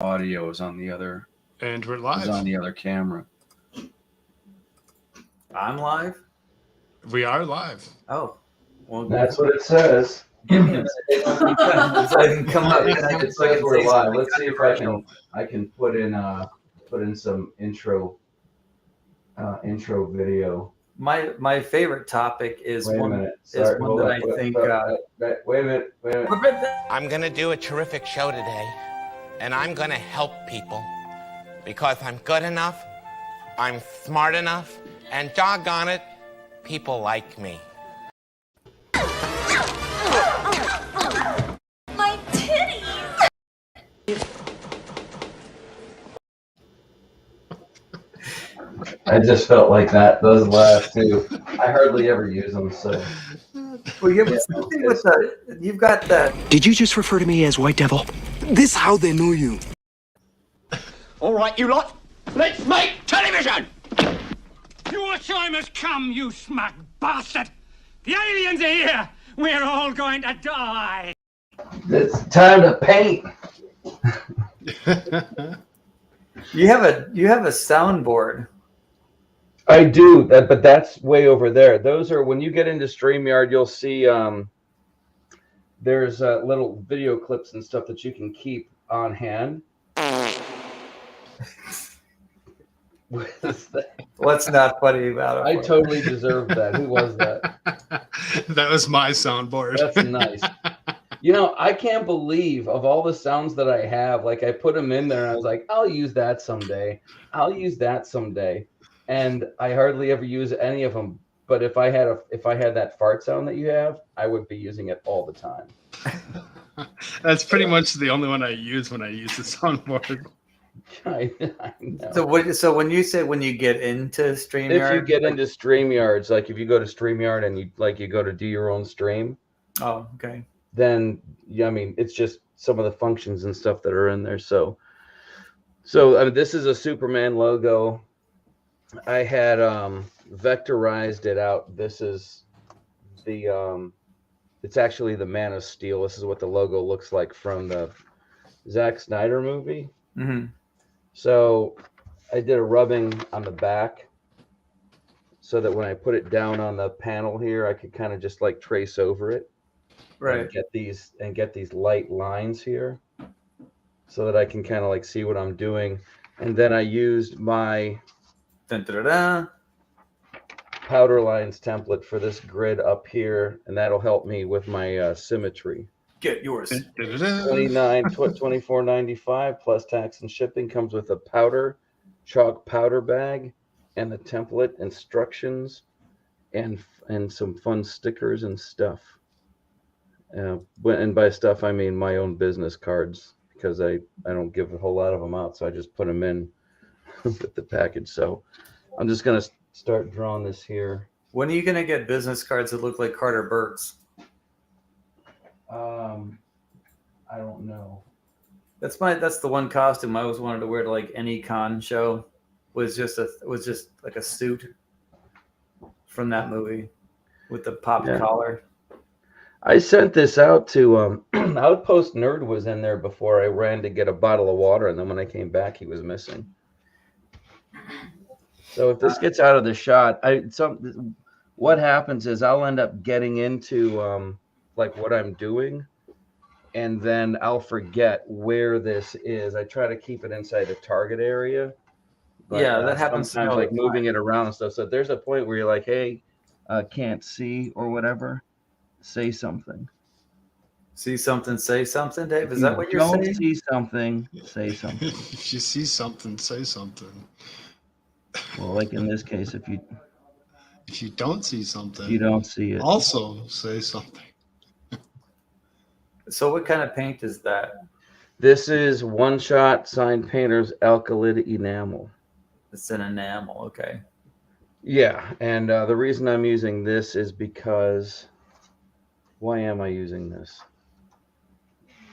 audio is on the other. And we're live. Is on the other camera. I'm live? We are live. Oh. Well, that's what it says. Give me a minute. So I can come up. It says we're live. Let's see if I can put in some intro video. My favorite topic is Wait a one minute. is Sorry, one that I think. Wait a minute. I'm gonna do a terrific show today, and I'm gonna help people because I'm good enough, I'm smart enough, and doggone it, people like me. My titties! I just felt like those last two. I hardly ever use them, so. Well, you've got that. Did you just refer to me as White Devil? This how they knew you. All right, you lot, let's make television! Your time has come, you smug bastard! The aliens are here! We're all going to die! It's time to paint! You have a soundboard. I do, but that's way over there. Those are, when you get into StreamYard, you'll see there's little video clips and stuff that you can keep on hand. What is that? What's not funny about it? I totally deserved that. Who was that? That was my soundboard. That's nice. You know, I can't believe of all the sounds that I have, like I put them in there and I was like, I'll use that someday. I'll use that someday. And I hardly ever use any of them. But if I had that fart sound that you have, I would be using it all the time. That's pretty much the only one I use when I use the soundboard. I know. So when you get into StreamYard, if you get into StreamYards, like if you go to StreamYard and you go to do your own stream. Oh, okay. Then I mean, it's just some of the functions and stuff that are in there. So I mean, this is a Superman logo. I had vectorized it out. This is the it's actually the Man of Steel. This is what the logo looks like from the Zack Snyder movie. Mm-hmm. So I did a rubbing on the back so that when I put it down on the panel here, I could kind of just like trace over it. Right. And get these light lines here so that I can kind of like see what I'm doing. And then I used my powder lines template for this grid up here, and that'll help me with my symmetry. Get yours. $24.95 plus tax and shipping. Comes with a chalk powder bag and the template instructions and some fun stickers and stuff. And by stuff I mean my own business cards, because I don't give a whole lot of them out, so I just put them in with the package. So I'm just gonna start drawing this here. When are you gonna get business cards that look like Carter Burke's? I don't know. That's the one costume I always wanted to wear to like any con show. Was just like a suit from that movie with the popped collar. I sent this out to Outpost Nerd was in there before I ran to get a bottle of water, and then when I came back, he was missing. So if this gets out of the shot, what happens is I'll end up getting into like what I'm doing, and then I'll forget where this is. I try to keep it inside the target area. But, yeah, that happens sometimes, like moving it around and stuff. So there's a point where you're like, hey, can't see or whatever. Say something. See something, say something, Dave? Is that what you're saying? Don't see something, say something. If you see something, say something. Well, like in this case, if you don't see something, you don't see it. Also say something. So what kind of paint is that? This is One Shot Sign Painters Alkylid Enamel. It's an enamel, okay. Yeah, and the reason I'm using this is because... Why am I using this?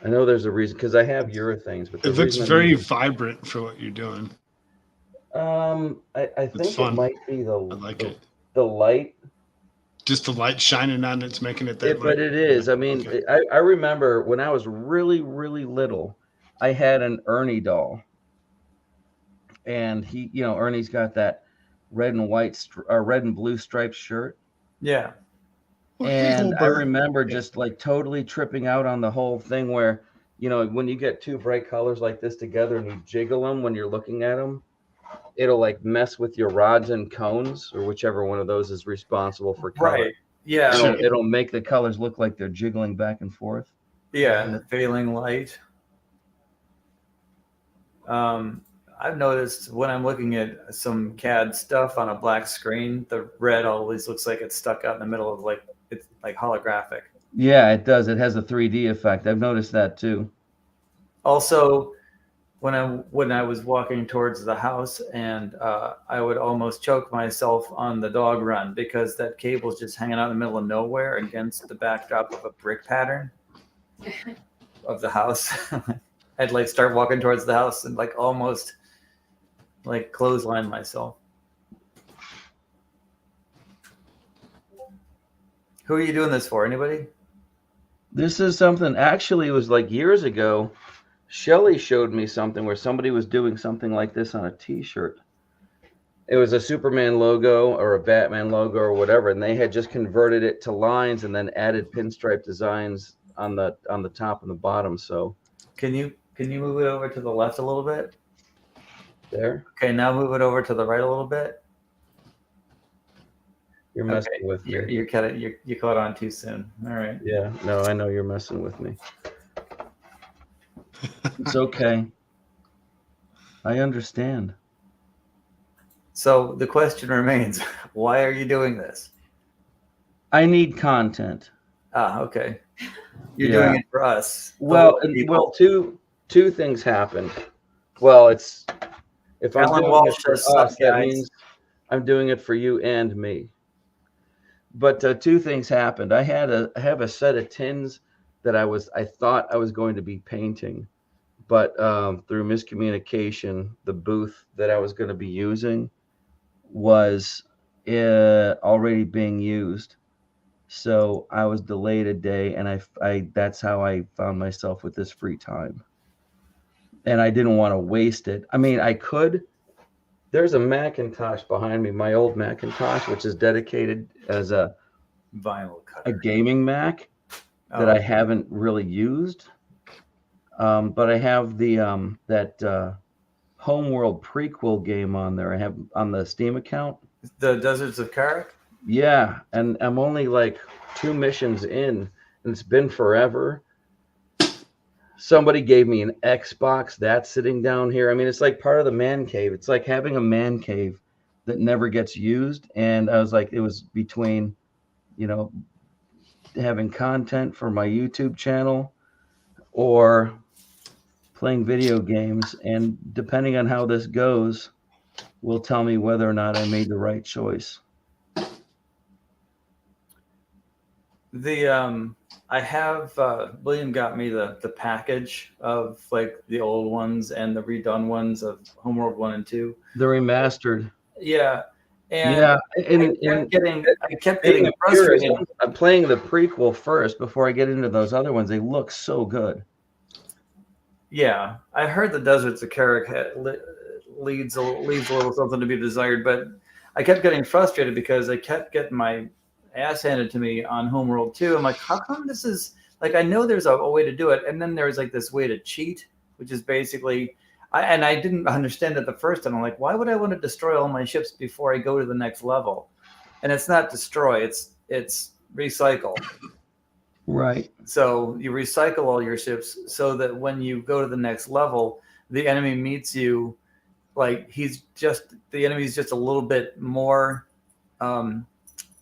I know there's a reason, because I have urethanes, but it looks very vibrant for what you're doing. I think it might be the light. Just the light shining on it's making it that light. But it is. I mean, I remember when I was really, really little, I had an Ernie doll, and he, Ernie's got that red and blue striped shirt. Yeah. And I remember just like totally tripping out on the whole thing where, when you get two bright colors like this together and you jiggle them when you're looking at them, it'll like mess with your rods and cones, or whichever one of those is responsible for color. Right. Yeah. It'll make the colors look like they're jiggling back and forth. Yeah, and the failing light. I've noticed when I'm looking at some CAD stuff on a black screen, the red always looks like it's stuck out in the middle of it's like holographic. Yeah, it does. It has a 3D effect. I've noticed that too. Also, when I was walking towards the house, and I would almost choke myself on the dog run because that cable's just hanging out in the middle of nowhere against the backdrop of a brick pattern of the house. I'd like start walking towards the house and like almost like clothesline myself. Who are you doing this for? Anybody? This is something, actually, it was like years ago. Shelly showed me something where somebody was doing something like this on a t-shirt. It was a Superman logo or a Batman logo or whatever, and they had just converted it to lines and then added pinstripe designs on the top and the bottom. So Can you move it over to the left a little bit? there. Okay, now move it over to the right a little bit. You're messing with me. You caught on too soon. All right. Yeah, no, I know you're messing with me. It's okay. I understand. So the question remains, why are you doing this? I need content. Ah, okay. You're Yeah. doing it for us. Well, people. two things happened. Well, if I'm Alan doing Walsh it for says, "Suck, us, that guys." means I'm doing it for you and me. But two things happened. I have a set of tins that I thought I was going to be painting, but through miscommunication, the booth that I was going to be using was already being used. So I was delayed a day, and I that's how I found myself with this free time. And I didn't want to waste it. I mean, I could. There's a Macintosh behind me, my old Macintosh, which is dedicated as a Vinyl cutter. a gaming Mac that I haven't really used. But I have the that Homeworld prequel game on there. I have on the Steam account. The Deserts of Karak? Yeah, and I'm only like 2 missions in, and it's been forever. Somebody gave me an Xbox that's sitting down here. I mean, it's like part of the man cave. It's like having a man cave that never gets used. And I was like, it was between, having content for my YouTube channel or playing video games. And depending on how this goes, will tell me whether or not I made the right choice. I have William got me the package of like the old ones and the redone ones of Homeworld 1 and 2. The remastered. Yeah. And Yeah, I kept getting frustrated. I'm playing the prequel first before I get into those other ones. They look so good. Yeah, I heard the Deserts of Karak leaves a little something to be desired, but I kept getting frustrated because I kept getting my ass handed to me on Homeworld 2. I'm like, how come this is like, I know there's a way to do it, and then there's like this way to cheat, which is basically, I didn't understand it the first time. I'm like, why would I want to destroy all my ships before I go to the next level? And it's not destroy, it's recycle. Right. So you recycle all your ships so that when you go to the next level, the enemy meets you like the enemy's just a little bit more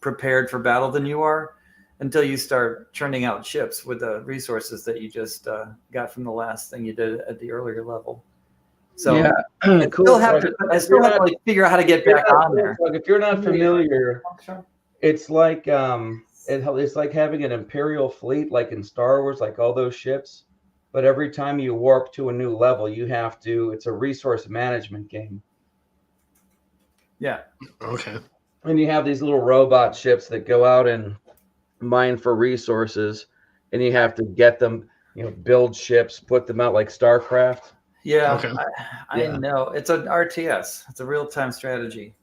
prepared for battle than you are, until you start churning out ships with the resources that you just got from the last thing you did at the earlier level. So yeah, I still have to like figure out how to get back on there. If you're not familiar, it's like it's like having an Imperial fleet, like in Star Wars, like all those ships. But every time you warp to a new level, it's a resource management game. Yeah. Okay. And you have these little robot ships that go out and mine for resources, and you have to get them. build ships, put them out like StarCraft. Yeah, Okay. I know. It's an RTS. It's a real-time strategy.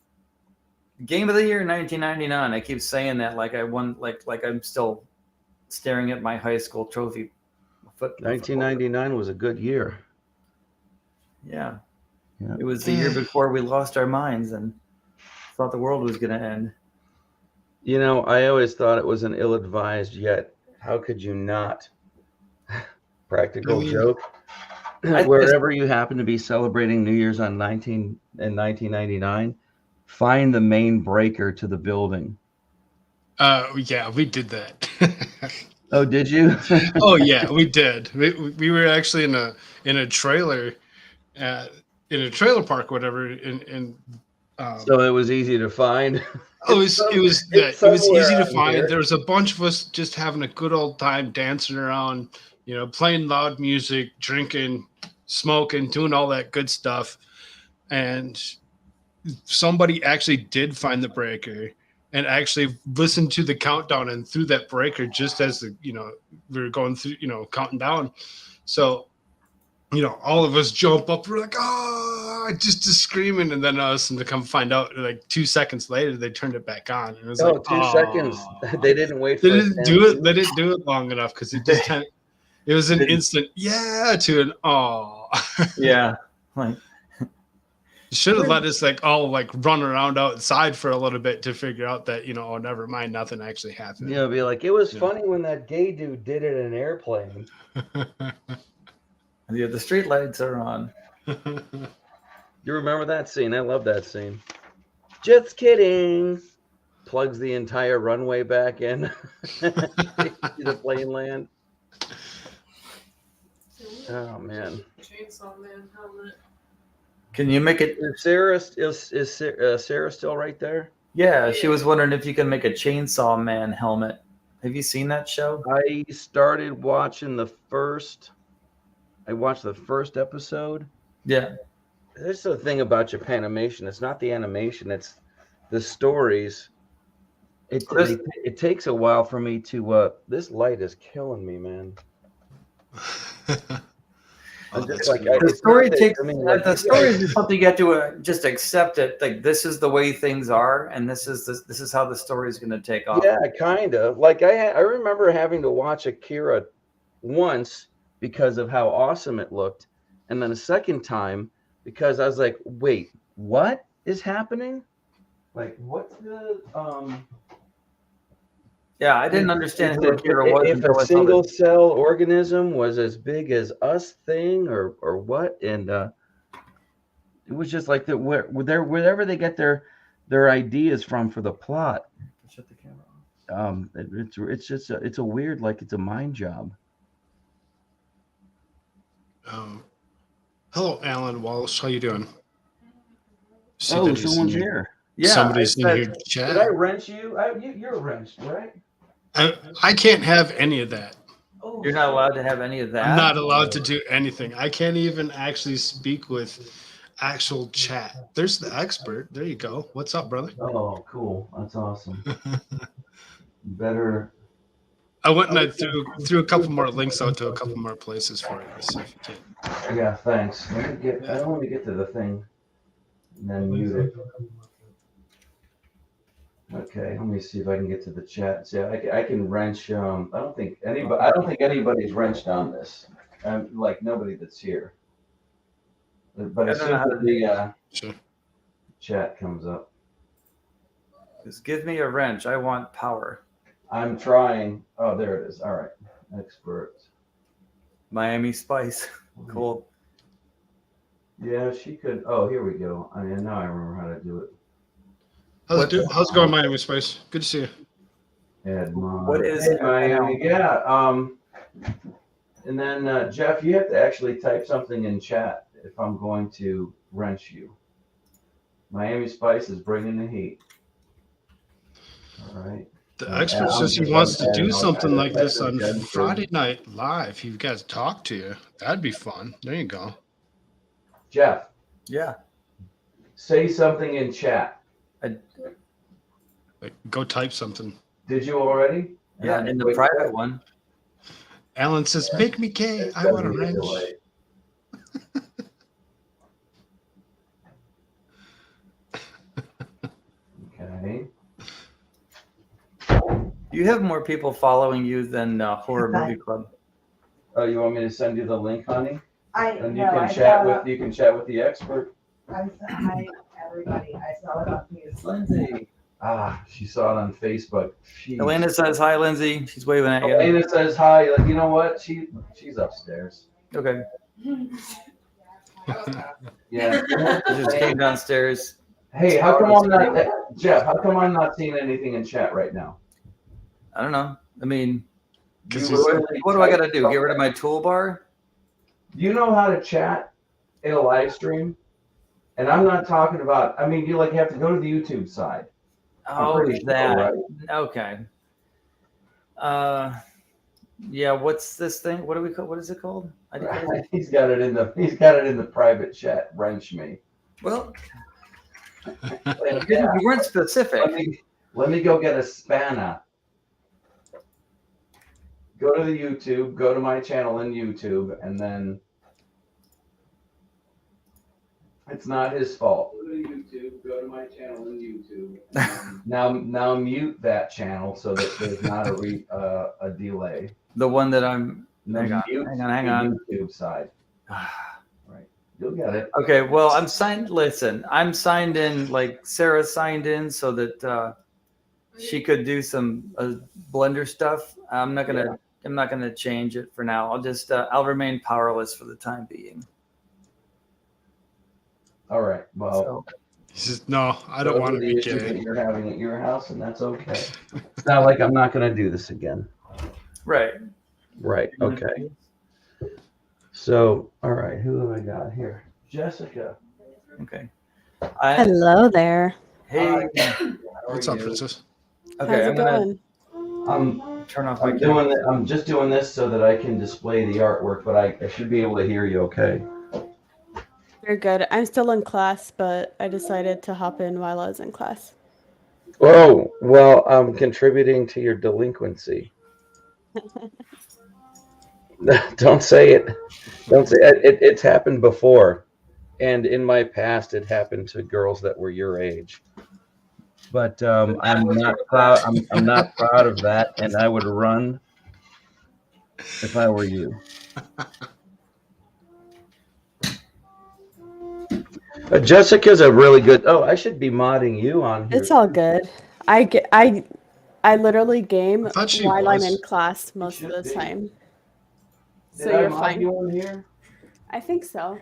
Game of the year 1999. I keep saying that like I won, like I'm still staring at my high school trophy. 1999 was a good year. Yeah. Yeah. It was the year before we lost our minds and thought the world was going to end. I always thought it was an ill-advised yet. How could you not? Practical joke. Wherever you happen to be celebrating New Year's in 1999, find the main breaker to the building. Yeah, we did that. Oh, did you? Oh yeah, we did. We were actually in a trailer, in a trailer park, whatever. So it was easy to find. It was easy to find. Here. There was a bunch of us just having a good old time, dancing around, playing loud music, drinking, smoking, doing all that good stuff. And somebody actually did find the breaker and actually listened to the countdown and threw that breaker just as we were going through, counting down. So, all of us jump up. We're like, just screaming. And then us, and to come find out, like 2 seconds later, they turned it back on. And it was 2 seconds. They didn't wait. They didn't do it. They didn't do it long enough because it just it was an instant to an Yeah, like. Should have let us all run around outside for a little bit to figure out that oh, never mind, nothing actually happened. Be like, it was funny when that gay dude did it in an airplane. Yeah, the street lights are on. You remember that scene? I love that scene. Just kidding. Plugs the entire runway back in. The plane land. Oh man. Chainsaw Man helmet. Can you make it? Is Sarah still right there? Yeah, she was wondering if you can make a Chainsaw Man helmet. Have you seen that show? I started watching the first. I watched the first episode. Yeah. There's the thing about Japanimation. It's not the animation. It's the stories. It takes a while for me to. This light is killing me, man. The story takes. The story is something you have to just accept it. Like this is the way things are, and this is how the story is going to take off. Yeah, kind of. Like I remember having to watch Akira once because of how awesome it looked, and then a second time because I was like, wait, what is happening? Like, what's the Yeah, I didn't understand who Akira was. If a single cell organism was as big as us thing or what, and it was just like that wherever they get their ideas from for the plot. Shut the camera off. It's a weird, like it's a mind job. Hello, Alan Walsh. How you doing? Someone's here. Yeah, somebody's in here. Chat. Did I wrench you? You're wrenched, right? I can't have any of that. Oh, You're not allowed to have any of that. I'm not allowed to do anything. I can't even actually speak with actual chat. There's the expert. There you go. What's up, brother? Oh, cool. That's awesome. Better. I went and I threw a couple more links out to a couple more places for you. See if you can. Yeah, thanks. I don't want to get to the thing and then mute it. Okay, let me see if I can get to the chat. See, I can wrench. I don't think anybody's wrenched on this. Like nobody that's here. But as soon as the chat comes up, just give me a wrench. I want power. I'm trying. Oh, there it is. All right, expert. Miami Spice. Cool. Yeah, she could. Oh, here we go. Now I remember how to do it. How's it going, Miami Spice? Good to see you. What is Miami? Yeah. And then Jeff, you have to actually type something in chat if I'm going to wrench you. Miami Spice is bringing the heat. All right. The expert says he wants to do something like this on Friday Night Live. You guys talk to you. That'd be fun. There you go. Jeff. Yeah. Say something in chat. Go type something. Did you already? Yeah, in the private one. Alan says, "Make me gay. I want a wrench." Okay. You have more people following you than Horror Movie Club. Oh, you want me to send you the link, honey? And you No, can I chat saw- with you can chat with the expert. Hi, everybody. I saw it on Facebook. Lindsay. Ah, she saw it on Facebook. Elena says hi, Lindsay. She's waving at you. Elena says hi. Like, you know what? She's upstairs. Okay. Yeah. She just came downstairs. Hey, how come I'm not Jeff? How come I'm not seeing anything in chat right now? I don't know. I mean, You what do I got to do? Get rid of my toolbar? You know how to chat in a live stream? And I'm not talking about, I mean, you like have to go to the YouTube side. Oh, pretty sure, that. right? Okay. Yeah. What's this thing? What do we call? What is it called? He's got it in the private chat. Wrench me. Well, you weren't specific. Let me go get a spanner. Go to the YouTube. Go to my channel in YouTube, and then it's not his fault. Go to YouTube. Go to my channel in YouTube. Now mute that channel so that there's not a delay. The one that I'm. Hang on. YouTube side. Right. You'll get it. Okay. Well, I'm signed. Listen, I'm signed in. Like Sarah signed in so that she could do some Blender stuff. I'm not gonna change it for now. I'll just I'll remain powerless for the time being. All right. Well, he says, "No, I don't want to be gay." You're having at your house, and that's okay. It's not like I'm not going to do this again. Right. Right. Okay. So, all right. Who have I got here? Jessica. Okay. Hello there. Hey. What's up, princess? Okay. How's it going? I'm turn off my camera. I'm just doing this so that I can display the artwork, but I should be able to hear you. Okay. You're good. I'm still in class, but I decided to hop in while I was in class. Oh, well, I'm contributing to your delinquency. Don't say it. Don't say it. It's happened before. And in my past, it happened to girls that were your age. But I'm not proud. I'm not proud of that, and I would run if I were you. Jessica's a really good. Oh, I should be modding you on here. It's all good. I literally game while I'm in class most of the time. So you're fine. You on here? I think so.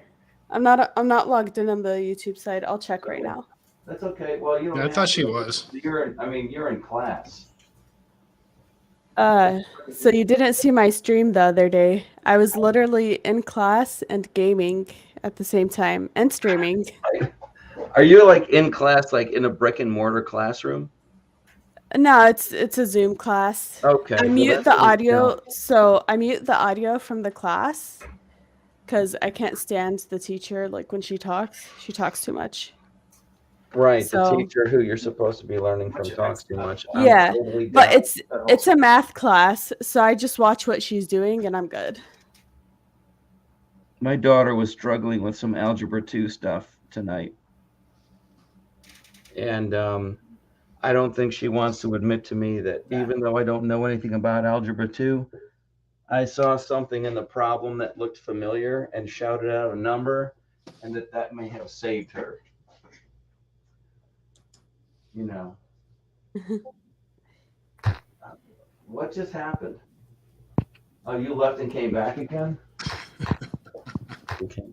I'm not logged in on the YouTube side. I'll check right now. That's okay. Well, you don't. Yeah, I thought she was. You're in class. So you didn't see my stream the other day. I was literally in class and gaming at the same time and streaming. Are you like in class, like in a brick and mortar classroom? No, it's a Zoom class. Okay. I mute the audio. So I mute the audio from the class because I can't stand the teacher. Like when she talks too much. Right, So- the teacher who you're supposed to be learning from talks too much. I'm Yeah, totally but down. it's a math class, so I just watch what she's doing and I'm good. My daughter was struggling with some algebra 2 stuff tonight. And I don't think she wants to admit to me that even though I don't know anything about algebra 2, I saw something in the problem that looked familiar and shouted out a number, and that may have saved her. You know. What just happened? Oh, you left and came back again? Okay.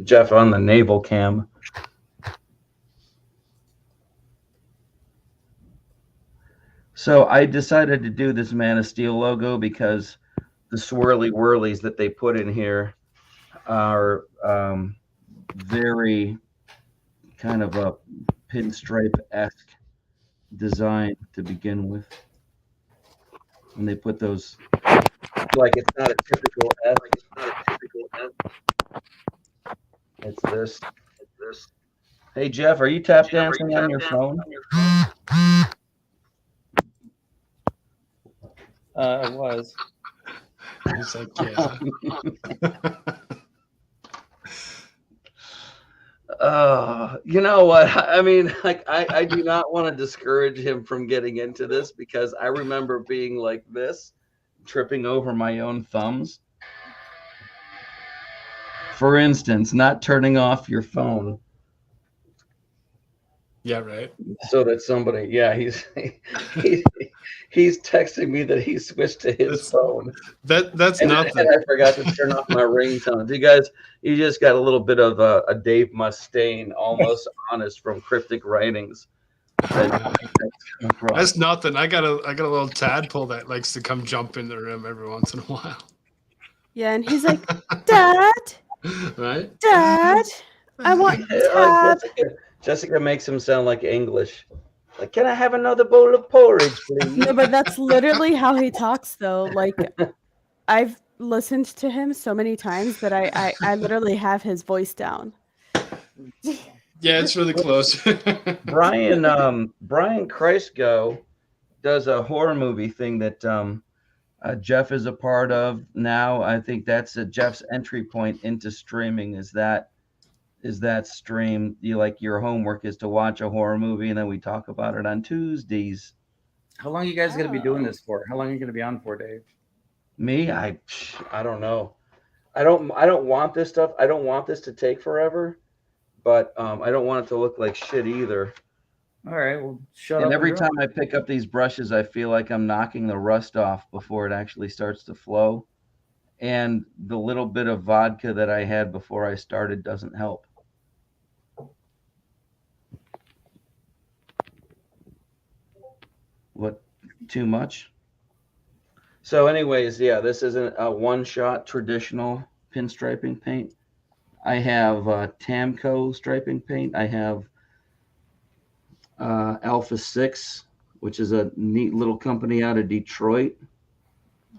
Jeff on the naval cam. So I decided to do this Man of Steel logo because the swirly whirlies that they put in here are very kind of a pinstripe-esque design to begin with. And they put those, like it's not a typical S. It's this. Hey Jeff, are you tap dancing on your phone? was. He's like, yeah. You know what? I mean, like, I do not want to discourage him from getting into this because I remember being like this, tripping over my own thumbs. For instance, not turning off your phone. Yeah, right. So that somebody, he's texting me that he switched to his phone. That's and nothing. I forgot to turn off my ringtones. You guys, you just got a little bit of a Dave Mustaine, almost honest from Cryptic Writings. That's nothing. I got a little tadpole that likes to come jump in the room every once in a while. Yeah, and he's like, Dad, right? Dad, I want tab. Jessica makes him sound like English. Like, can I have another bowl of porridge, please? No, but that's literally how he talks, though. Like, I've listened to him so many times that I literally have his voice down. Yeah, it's really close. Brian Kreisgo does a horror movie thing that Jeff is a part of now. I think that's Jeff's entry point into streaming. Is that stream? Your homework is to watch a horror movie, and then we talk about it on Tuesdays. How long are you guys going to be doing this for? How long are you going to be on for, Dave? Me, I don't know. I don't want this stuff. I don't want this to take forever, but I don't want it to look like shit either. All right, well, shut up. And every time I pick up these brushes, I feel like I'm knocking the rust off before it actually starts to flow. And the little bit of vodka that I had before I started doesn't help. What, too much? So anyways, yeah, this isn't a one-shot traditional pinstriping paint. I have Tamco striping paint. I have Alpha 6, which is a neat little company out of Detroit,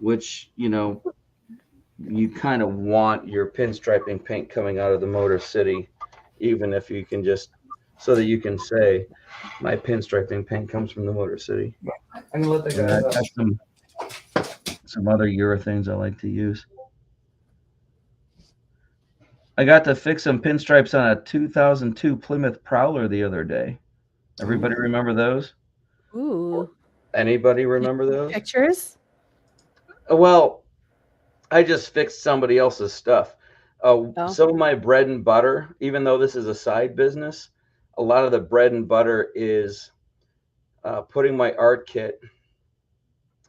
which, you kind of want your pinstriping paint coming out of the Motor City, even if you can just, so that you can say, my pinstriping paint comes from the Motor City. I'm gonna let the guys I got some other urethanes I like to use. I got to fix some pinstripes on a 2002 Plymouth Prowler the other day. Everybody remember those? Ooh. Anybody remember those? Pictures? Well, I just fixed somebody else's stuff. Some of my bread and butter, even though this is a side business, a lot of the bread and butter is putting my art kit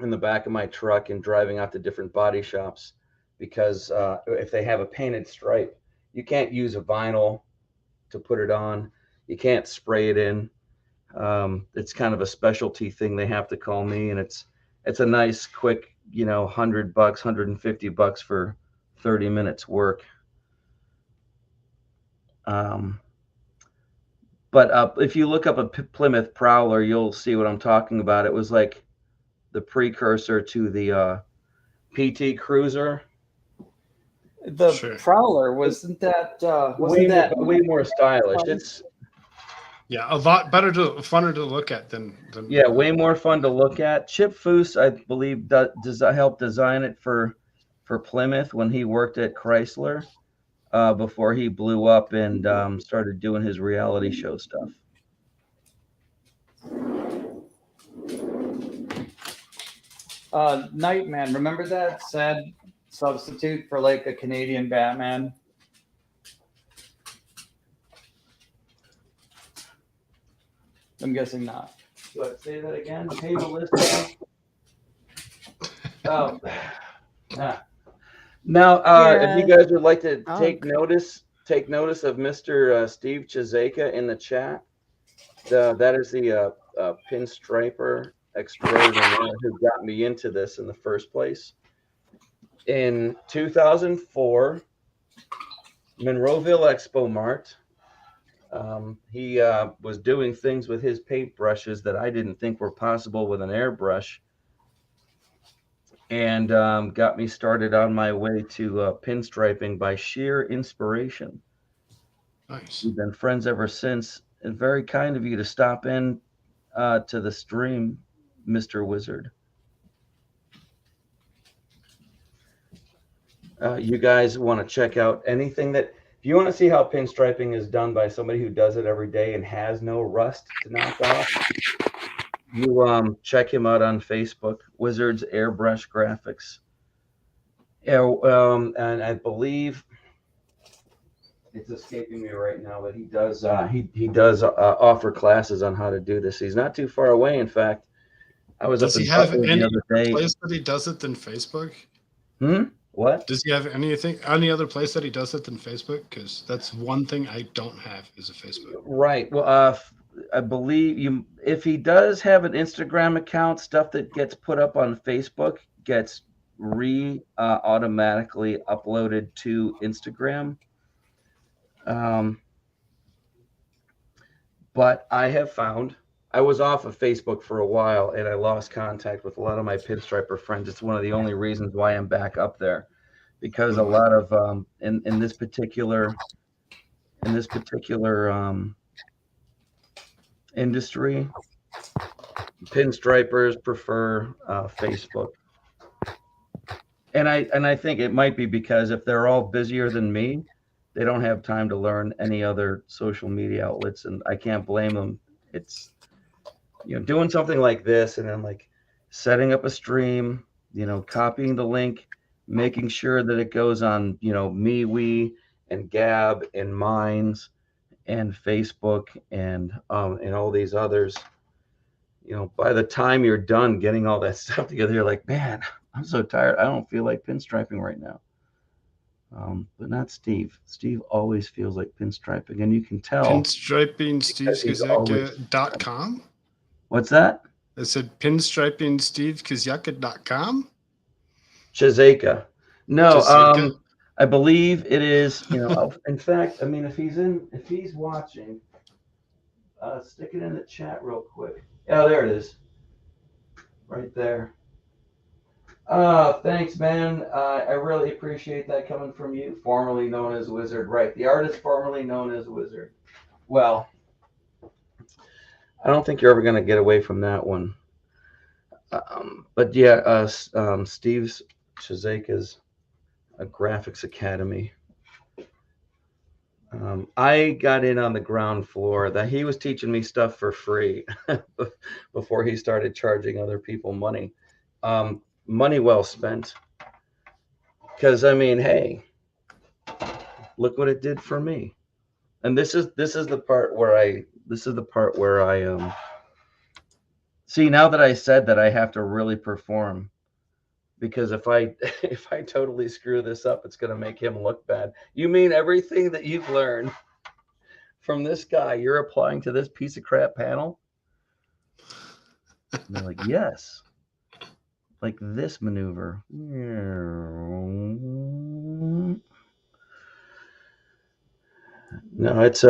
in the back of my truck and driving out to different body shops, because if they have a painted stripe, you can't use a vinyl to put it on. You can't spray it in. It's kind of a specialty thing. They have to call me, and it's a nice, quick, $100, $150 for 30 minutes work. But if you look up a Plymouth Prowler, you'll see what I'm talking about. It was like the precursor to the PT Cruiser. The Prowler wasn't that way more stylish. It's a lot funner to look at than way more fun to look at. Chip Foose, I believe, helped design it for Plymouth when he worked at Chrysler before he blew up and started doing his reality show stuff. Nightman, remember that sad substitute for like a Canadian Batman? I'm guessing not. What, say that again? Pay the list. Oh. Now, if you guys would like to take notice of Mr. Steve Chizeka in the chat. That is the pinstriper extraordinaire who got me into this in the first place. In 2004, Monroeville Expo Mart, he was doing things with his paintbrushes that I didn't think were possible with an airbrush, and got me started on my way to pinstriping by sheer inspiration. Nice. We've been friends ever since, and very kind of you to stop in to the stream, Mr. Wizard. You guys want to check out anything that, if you want to see how pinstriping is done by somebody who does it every day and has no rust to knock off, you check him out on Facebook, Wizards Airbrush Graphics. Yeah, and I believe it's escaping me right now, but he does offer classes on how to do this. He's not too far away. In fact, I was Does up he in have Buffalo any the other other day. place that he does it than Facebook? What? Does he have any other place that he does it than Facebook? Because that's one thing I don't have is a Facebook. Right. Well, I believe if he does have an Instagram account, stuff that gets put up on Facebook gets automatically uploaded to Instagram. But I have found, I was off of Facebook for a while and I lost contact with a lot of my pinstriper friends. It's one of the only reasons why I'm back up there, because a lot of in this particular industry, pinstripers prefer Facebook. And I think it might be because if they're all busier than me, they don't have time to learn any other social media outlets, and I can't blame them. It's, doing something like this and then like setting up a stream, copying the link, making sure that it goes on, MeWe and Gab and Minds and Facebook and all these others. By the time you're done getting all that stuff together, you're like, man, I'm so tired. I don't feel like pinstriping right now. But not Steve. Steve always feels like pinstriping, and you can tell. PinstripingSteveKizyaka.com? What's that? I said PinstripingSteveKizyaka.com? Chizaka. No, Chizaka? I believe it is, in fact, I mean, if he's watching, stick it in the chat real quick. Yeah, there it is. Right there. Thanks, man. I really appreciate that coming from you. Formerly known as Wizard. Right. The artist formerly known as Wizard. Well, I don't think you're ever going to get away from that one. But yeah, Steve's Chizaka's a graphics academy. I got in on the ground floor. That he was teaching me stuff for free before he started charging other people money. Money well spent. Because I mean, hey, look what it did for me. And this is the part where I see, now that I said that, I have to really perform, because if I totally screw this up, it's going to make him look bad. You mean everything that you've learned from this guy you're applying to this piece of crap panel? And they're like, yes. Like this maneuver. No, it's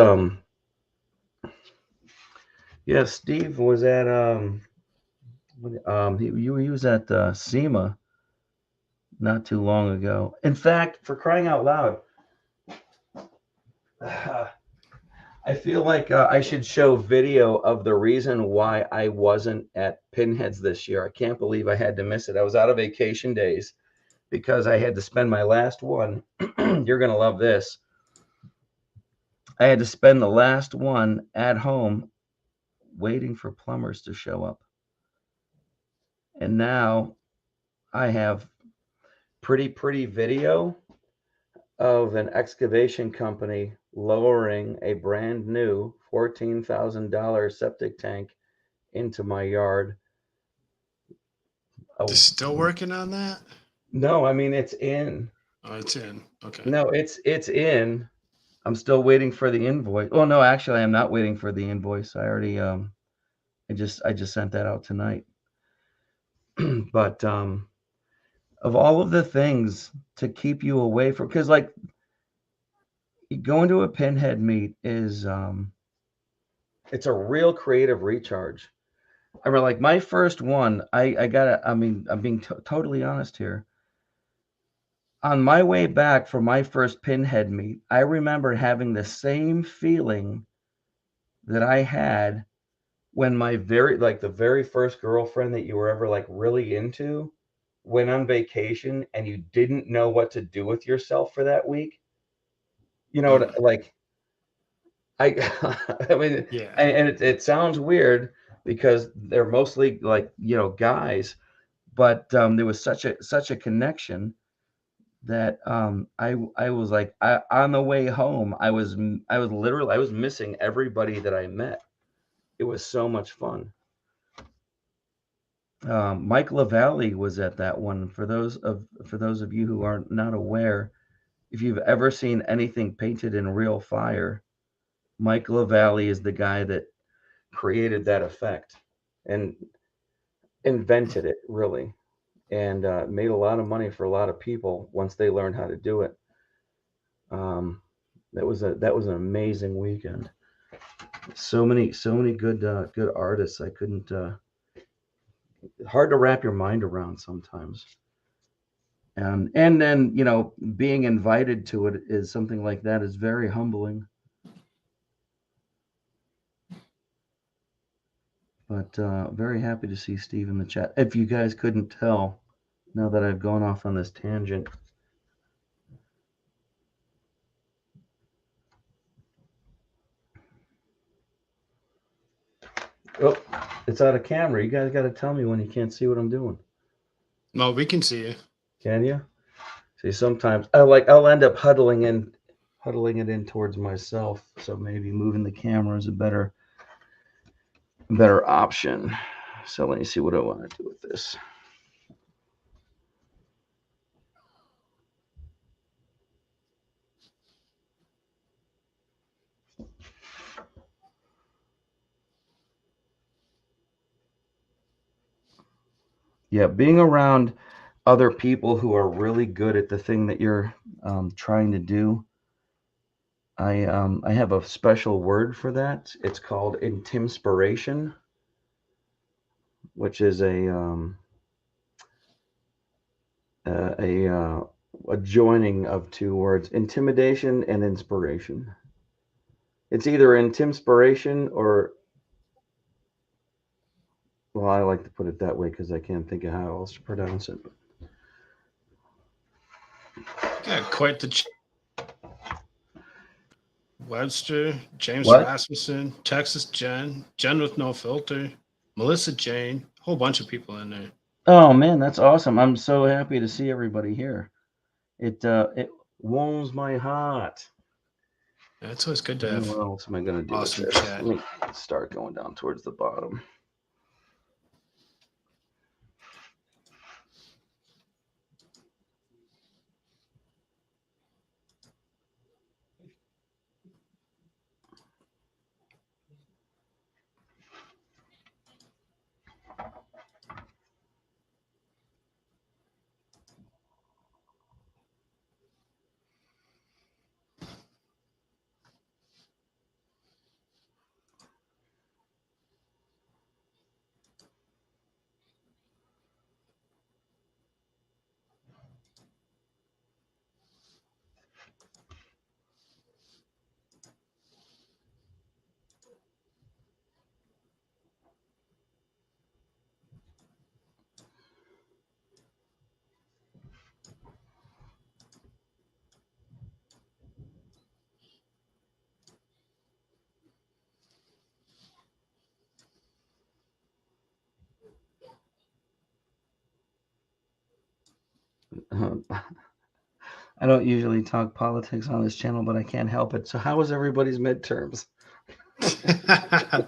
yeah, Steve was at he was at SEMA not too long ago. In fact, for crying out loud, I feel like I should show video of the reason why I wasn't at Pinheads this year. I can't believe I had to miss it. I was out of vacation days because I had to spend my last one. You're going to love this. I had to spend the last one at home waiting for plumbers to show up. And now I have pretty video of an excavation company lowering a brand new $14,000 septic tank into my yard. They're still working on that? No, I mean, it's in. Oh, it's in. Okay. No, it's in. I'm still waiting for the invoice. Oh no, actually, I'm not waiting for the invoice. I already I just sent that out tonight. But of all of the things to keep you away from, because like going to a pinhead meet is it's a real creative recharge. I mean, like my first one, I gotta, I mean, I'm being totally honest here. On my way back from my first pinhead meet, I remember having the same feeling that I had when my the very first girlfriend that you were ever like really into went on vacation and you didn't know what to do with yourself for that week? You know, like I mean, Yeah. and it sounds weird because they're mostly like, you know, guys, but there was such a connection that I was like, on the way home, I was missing everybody that I met. It was so much fun. Mike LaValle was at that one. For those of you who are not aware, if you've ever seen anything painted in real fire, Mike LaValle is the guy that created that effect and invented it, really, and made a lot of money for a lot of people once they learned how to do it. That was an amazing weekend. So many good artists. I couldn't. Hard to wrap your mind around sometimes. And then, you know, being invited to it is something like that is very humbling. But very happy to see Steve in the chat. If you guys couldn't tell, now that I've gone off on this tangent. Oh, it's out of camera. You guys got to tell me when you can't see what I'm doing. No, we can see you. Can you? See, sometimes I'll end up huddling it in towards myself. So maybe moving the camera is a better option. So let me see what I want to do with this. Yeah, being around other people who are really good at the thing that you're trying to do. I have a special word for that. It's called intimspiration, which is a joining of two words: intimidation and inspiration. It's either intimspiration or, well, I like to put it that way because I can't think of how else to pronounce it. Yeah, quite the Webster, James What? Rasmussen, Texas Jen with no filter, Melissa Jane, a whole bunch of people in there. Oh man, that's awesome! I'm so happy to see everybody here. It warms my heart. Yeah, it's always good to have. What else am I going to do awesome with this? chat. Let me start going down towards the bottom. I don't usually talk politics on this channel, but I can't help it. So how was everybody's midterms?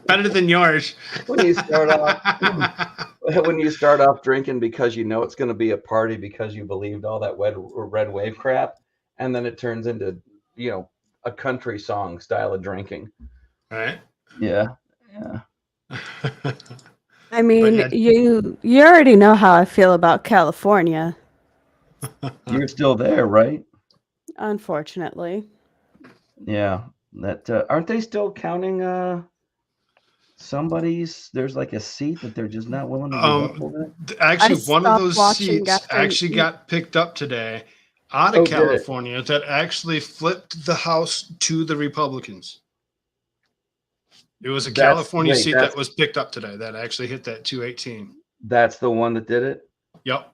Better than yours. When you start off drinking because you know it's going to be a party because you believed all that red wave crap, and then it turns into, you know, a country song style of drinking. Right? Yeah. I mean, you already know how I feel about California. You're still there, right? Unfortunately. Yeah. That aren't they still counting somebody's? There's like a seat that they're just not willing to give up. Actually, one of those seats actually got picked up today out of California that actually flipped the House to the Republicans. It was a California seat that was picked up today that actually hit that 218. That's the one that did it? Yep.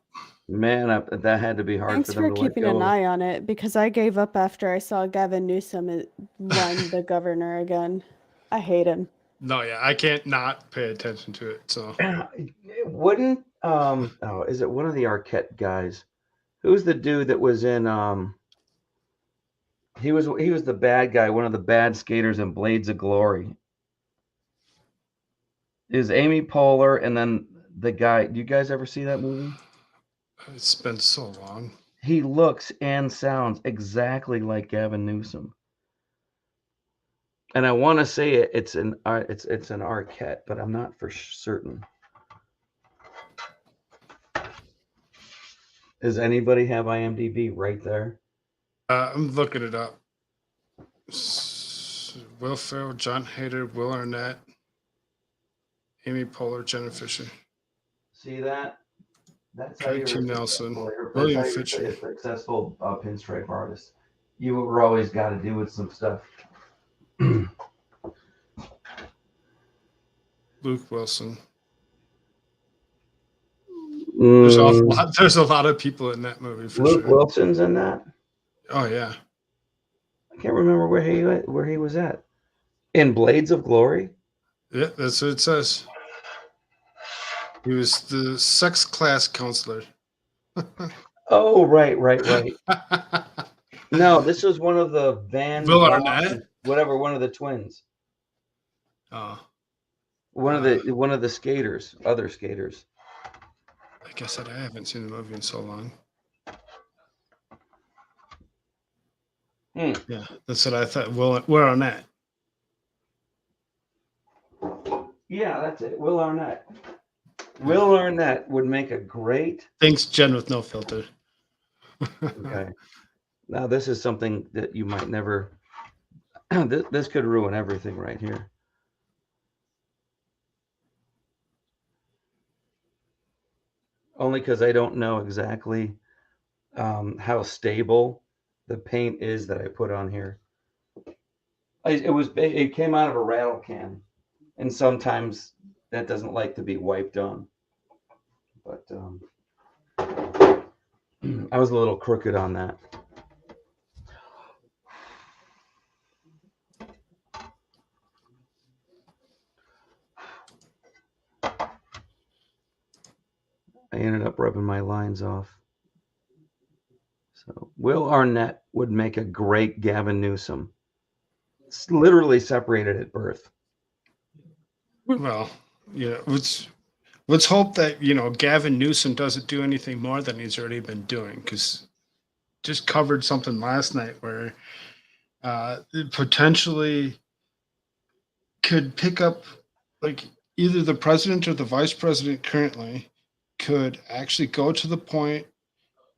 Man, that had to be hard Thanks for them for to let keeping go an of. eye on it because I gave up after I saw Gavin Newsom run the governor again. I hate him. No, yeah, I can't not pay attention to it. So Wouldn't is it one of the Arquette guys? Who's the dude that was in he was the bad guy, one of the bad skaters in Blades of Glory. Is Amy Poehler and then the guy, do you guys ever see that movie? it's been so long. He looks and sounds exactly like Gavin Newsom. And I want to say it's an Arquette, but I'm not for certain. Does anybody have IMDb right there? I'm looking it up. Will Ferrell, John Hader, Will Arnett, Amy Poehler, Jenna Fisher. See that? That's how you're Tracy Nelson, that's William how you're Fisher. a successful pinstripe artist. You were always got to do with some stuff. Luke Wilson. There's a lot of people in that movie for Luke sure. Wilson's in that. Oh yeah. I can't remember where he was at. In Blades of Glory. Yeah, that's what it says. He was the sex class counselor. Oh, right. No, this was one of the Will Arnett? Whatever, one of the twins. Oh. One of the skaters, other skaters. Like I said, I haven't seen the movie in so long. Yeah, that's what I thought. Will Arnett. Yeah, that's it. Will Arnett. Will Arnett would make a great. Thanks, Jen with no filter. Okay. Now this is something that you might never. This could ruin everything right here. Only because I don't know exactly how stable the paint is that I put on here. It came out of a rattle can, and sometimes that doesn't like to be wiped on. But I was a little crooked on that. I ended up rubbing my lines off. So Will Arnett would make a great Gavin Newsom. It's literally separated at birth. Well, yeah, let's hope that Gavin Newsom doesn't do anything more than he's already been doing, because just covered something last night where it potentially could pick up, like, either the president or the vice president currently could actually go to the point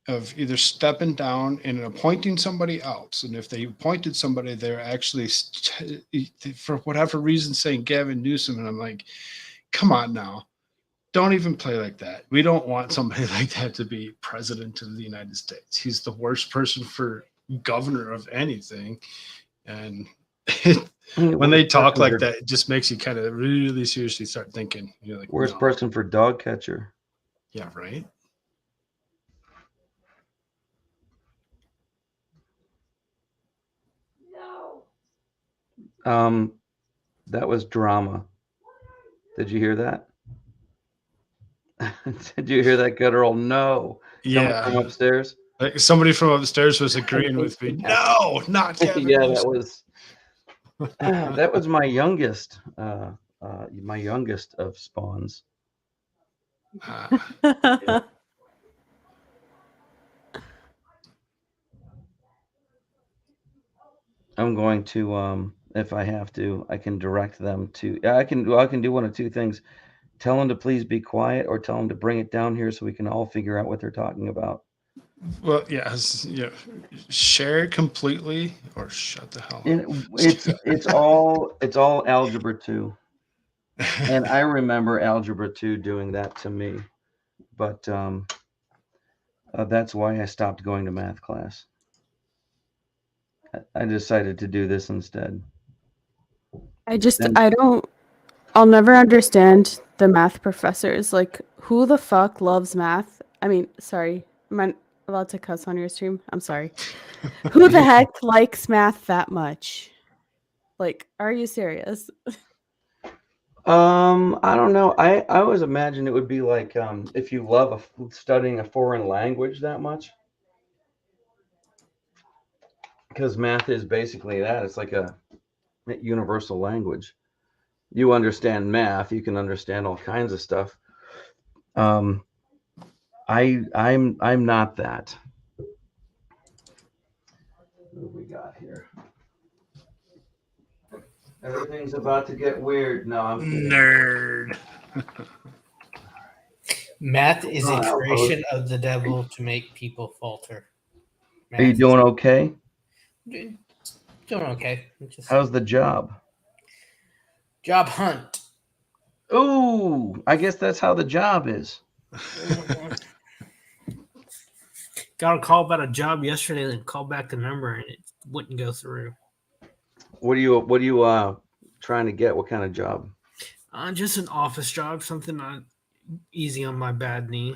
of either stepping down and appointing somebody else. And if they appointed somebody, they're actually, for whatever reason, saying Gavin Newsom. And I'm like, come on now. Don't even play like that. We don't want somebody like that to be president of the United States. He's the worst person for governor of anything. And when they talk like that, it just makes you kind of really seriously start thinking. You're like, worst person for dog catcher. Yeah, right. That was drama. Did you hear that? Did you hear that guttural no? Yeah. From upstairs? Like somebody from upstairs was agreeing with me. No, not Kevin. Yeah, that was my youngest. My youngest of spawns. Yeah. I'm going to, if I have to, I can direct them to. I can do one of two things: tell them to please be quiet, or tell them to bring it down here so we can all figure out what they're talking about. Well, yes, yeah. Share it completely, or shut the hell up. It's all Algebra 2, and I remember Algebra 2 doing that to me, but that's why I stopped going to math class. I decided to do this instead. I'll never understand the math professors. Like, who the fuck loves math I mean, sorry. Am I allowed to cuss on your stream? I'm sorry. Who the heck likes math that much? Like, are you serious? I don't know. I always imagine it would be like if you love studying a foreign language that much, because math is basically that. It's like a universal language. You understand math, you can understand all kinds of stuff. I'm not that. What do we got here? Everything's about to get weird. No, I'm kidding. Nerd. Math is a creation of the devil to make people falter. Are you doing okay? Doing okay. How's the job? Job hunt. Ooh, I guess that's how the job is. Got a call about a job yesterday and called back the number and it wouldn't go through. What are you trying to get? What kind of job? Just an office job, something not easy on my bad knee.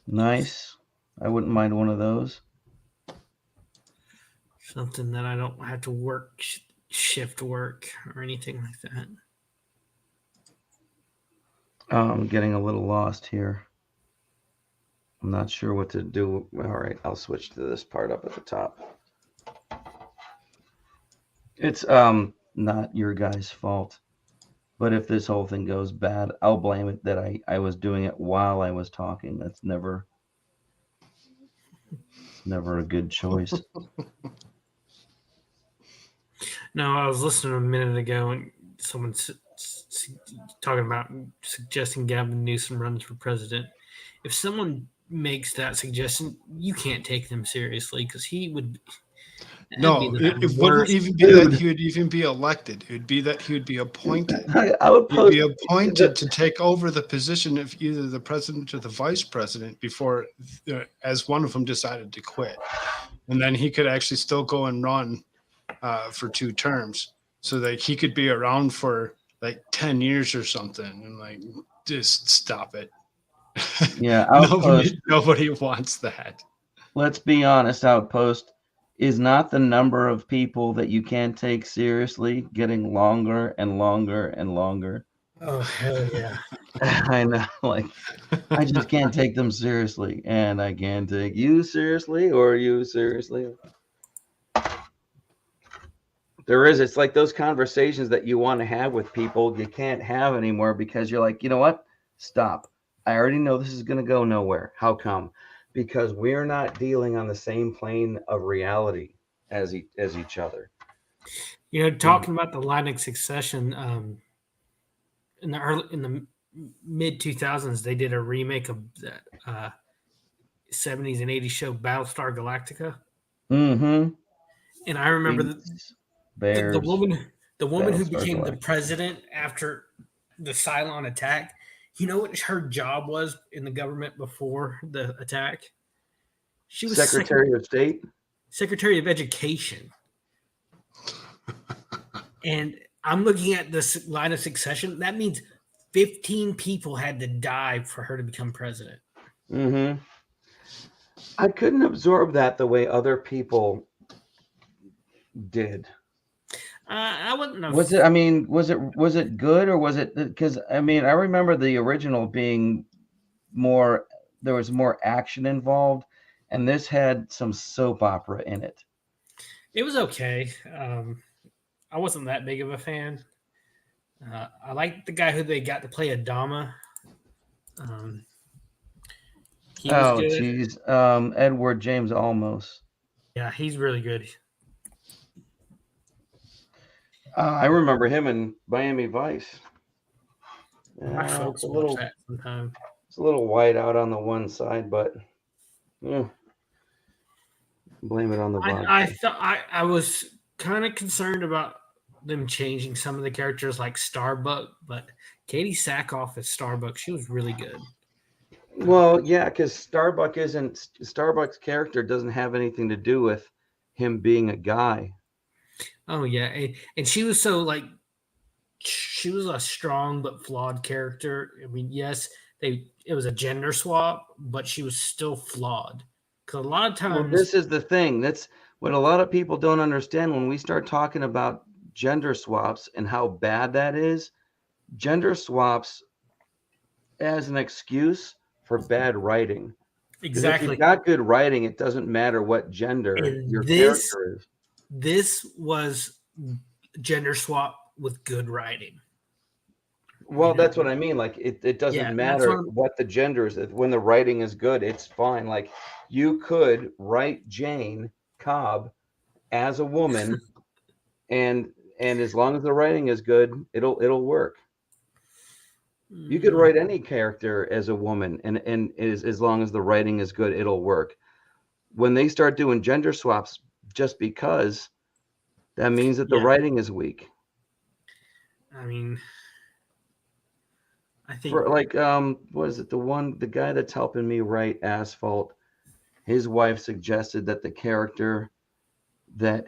Nice. I wouldn't mind one of those. Something that I don't have to work shift work or anything like that. I'm getting a little lost here. I'm not sure what to do. All right, I'll switch to this part up at the top. It's not your guys' fault. But if this whole thing goes bad, I'll blame it that I was doing it while I was talking. It's never a good choice. No, I was listening a minute ago and someone talking about suggesting Gavin Newsom runs for president. If someone makes that suggestion, you can't take them seriously because he would. No, it wouldn't even be that he would even be elected. It would be that he would be appointed. I would be appointed to take over the position of either the president or the vice president before, as one of them decided to quit, and then he could actually still go and run for 2 terms, so that he could be around for like 10 years or something, and like just stop it. Yeah, nobody wants that. Let's be honest, Outpost is not the number of people that you can't take seriously getting longer and longer and longer. Oh, hell yeah. I know, like, I just can't take them seriously, and I can't take you seriously or you seriously. It's like those conversations that you want to have with people, you can't have anymore because you're like, you know what? Stop. I already know this is going to go nowhere. How come? Because we're not dealing on the same plane of reality as each other. You know, talking about the line of succession, in the mid 2000s, they did a remake of that 70s and 80s show Battlestar Galactica. Mm-hmm. And I remember the woman who became the president after the Cylon attack. You know what her job was in the government before the attack? She was Secretary of State? Secretary of Education. And I'm looking at this line of succession. That means 15 people had to die for her to become president. Mm-hmm. I couldn't absorb that the way other people did. I wouldn't know. Was it good or was it because I remember the original being more, there was more action involved, and this had some soap opera in it. It was okay. I wasn't that big of a fan. I liked the guy who they got to play Adama. Geez. Edward James Olmos. Yeah, he's really good. I remember him in Miami Vice. My folks watch that sometimes. It's a little white out on the one side, but blame it on the vodka. I was kind of concerned about them changing some of the characters like Starbuck, but Katie Sackhoff as Starbuck, she was really good. Well, yeah, because Starbuck's character doesn't have anything to do with him being a guy. Oh yeah, and she was she was a strong but flawed character. I mean, yes, it was a gender swap, but she was still flawed. Because a lot of times, well, this is the thing. That's what a lot of people don't understand when we start talking about gender swaps and how bad that is. Gender swaps as an excuse for bad writing. Because if exactly. you've got good writing, it doesn't matter what gender And your this character is. this was gender swap with good writing. Well, You know? that's what I mean. Like it doesn't Yeah, that's matter what what the gender is. When the writing is good, it's fine. Like you could write Jane Cobb as a woman, and as long as the writing is good, it'll work. You could write any character as a woman, and as long as the writing is good, it'll work. When they start doing gender swaps just because, that means that the Yeah. writing is weak. I mean, I think For like what is it, the guy that's helping me write Asphalt, his wife suggested that the character that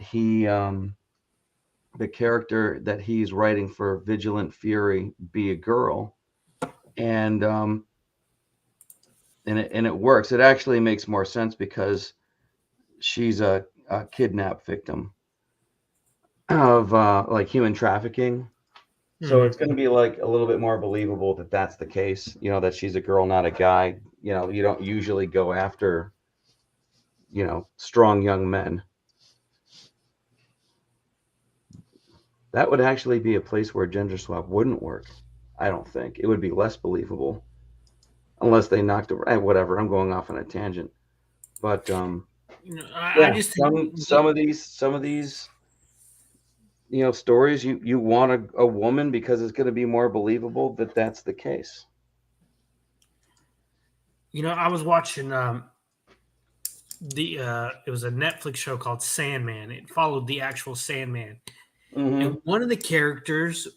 he's writing for Vigilant Fury be a girl, and it works. It actually makes more sense because she's a kidnap victim of like human trafficking. So it's going to be like a little bit more believable that that's the case, that she's a girl, not a guy. You don't usually go after, strong young men. That would actually be a place where gender swap wouldn't work. I don't think it would be less believable unless they knocked it. Whatever. I'm going off on a tangent, but I just think some of these stories, you want a woman because it's going to be more believable that that's the case. I was watching it was a Netflix show called Sandman. It followed the actual Sandman. Mm-hmm. And one of the characters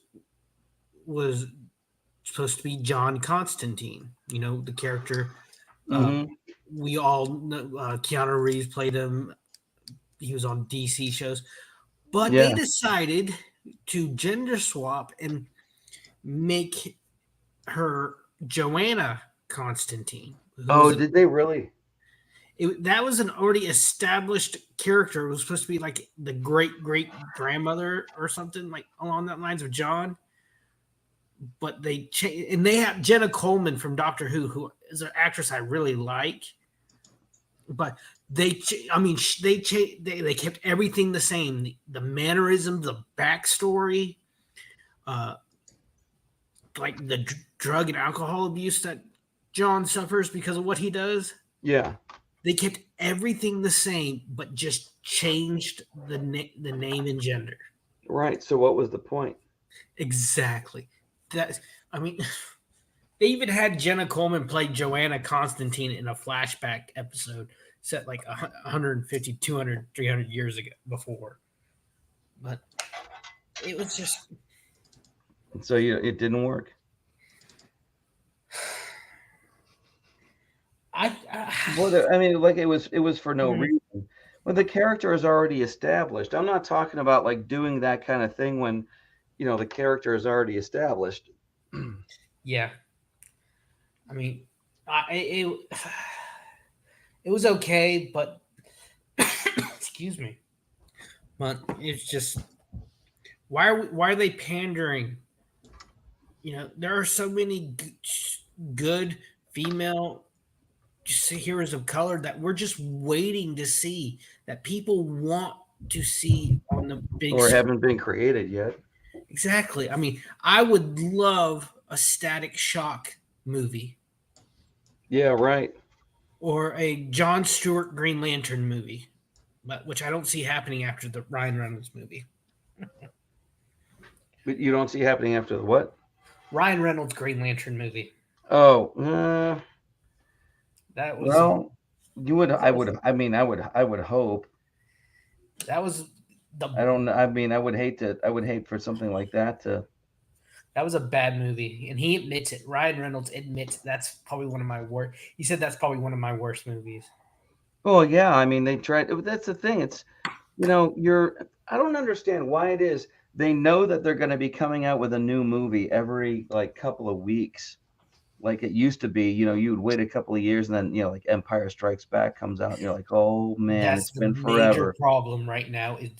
was supposed to be John Constantine. The character we all know, Keanu Reeves played him. He was on DC shows. But they decided to gender swap and make her Joanna Constantine. Did they really? That was an already established character. It was supposed to be like the great-great-grandmother or something like along that lines of John. But they changed, and they have Jenna Coleman from Doctor Who is an actress I really like. But they kept everything the same. The mannerisms, the backstory, like the drug and alcohol abuse that John suffers because of what he does. Yeah. They kept everything the same, but just changed the name and gender. Right. So what was the point? Exactly. They even had Jenna Coleman play Joanna Constantine in a flashback episode set like 150, 200, 300 years ago before. But it was just... So it didn't work. It was for no reason. When the character is already established, I'm not talking about like doing that kind of thing when, the character is already established. Yeah. It was okay, but excuse me. But it's just why are they pandering? There are so many good female heroes of color that we're just waiting to see, that people want to see on the big or haven't been created yet. Exactly. I would love a Static Shock movie. Yeah, right. Or a Jon Stewart Green Lantern movie, which I don't see happening after the Ryan Reynolds movie. But you don't see happening after the what? Ryan Reynolds Green Lantern movie. Oh, that was. Well, you would. I would hope. That was the. I don't. I would hate for something like that to. That was a bad movie, and he admits it. Ryan Reynolds admits that's probably one of my worst. He said that's probably one of my worst movies. Well, yeah. They tried. That's the thing. It's, I don't understand why it is. They know that they're going to be coming out with a new movie every like couple of weeks, like it used to be. You know, you would wait a couple of years, and then like Empire Strikes Back comes out, and you're like, oh man, That's it's the been major forever. problem right now. Is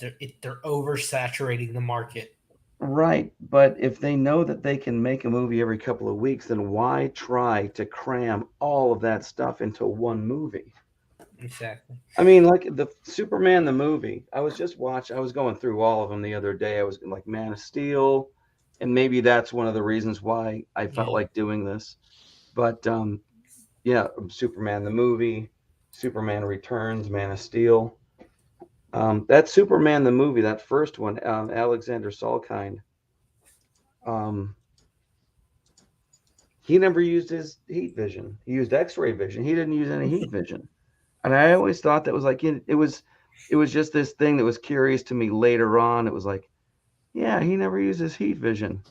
they're oversaturating the market. Right, but if they know that they can make a movie every couple of weeks, then why try to cram all of that stuff into one movie? Exactly. I mean, like the Superman the movie. I was going through all of them the other day. I was like Man of Steel, and maybe that's one of the reasons why I felt like doing this. But yeah, Superman the movie, Superman Returns, Man of Steel. That Superman the movie, that first one, Alexander Salkind. He never used his heat vision. He used X-ray vision. He didn't use any heat vision. And I always thought that was like it was just this thing that was curious to me later on. It was like, yeah, he never uses heat vision.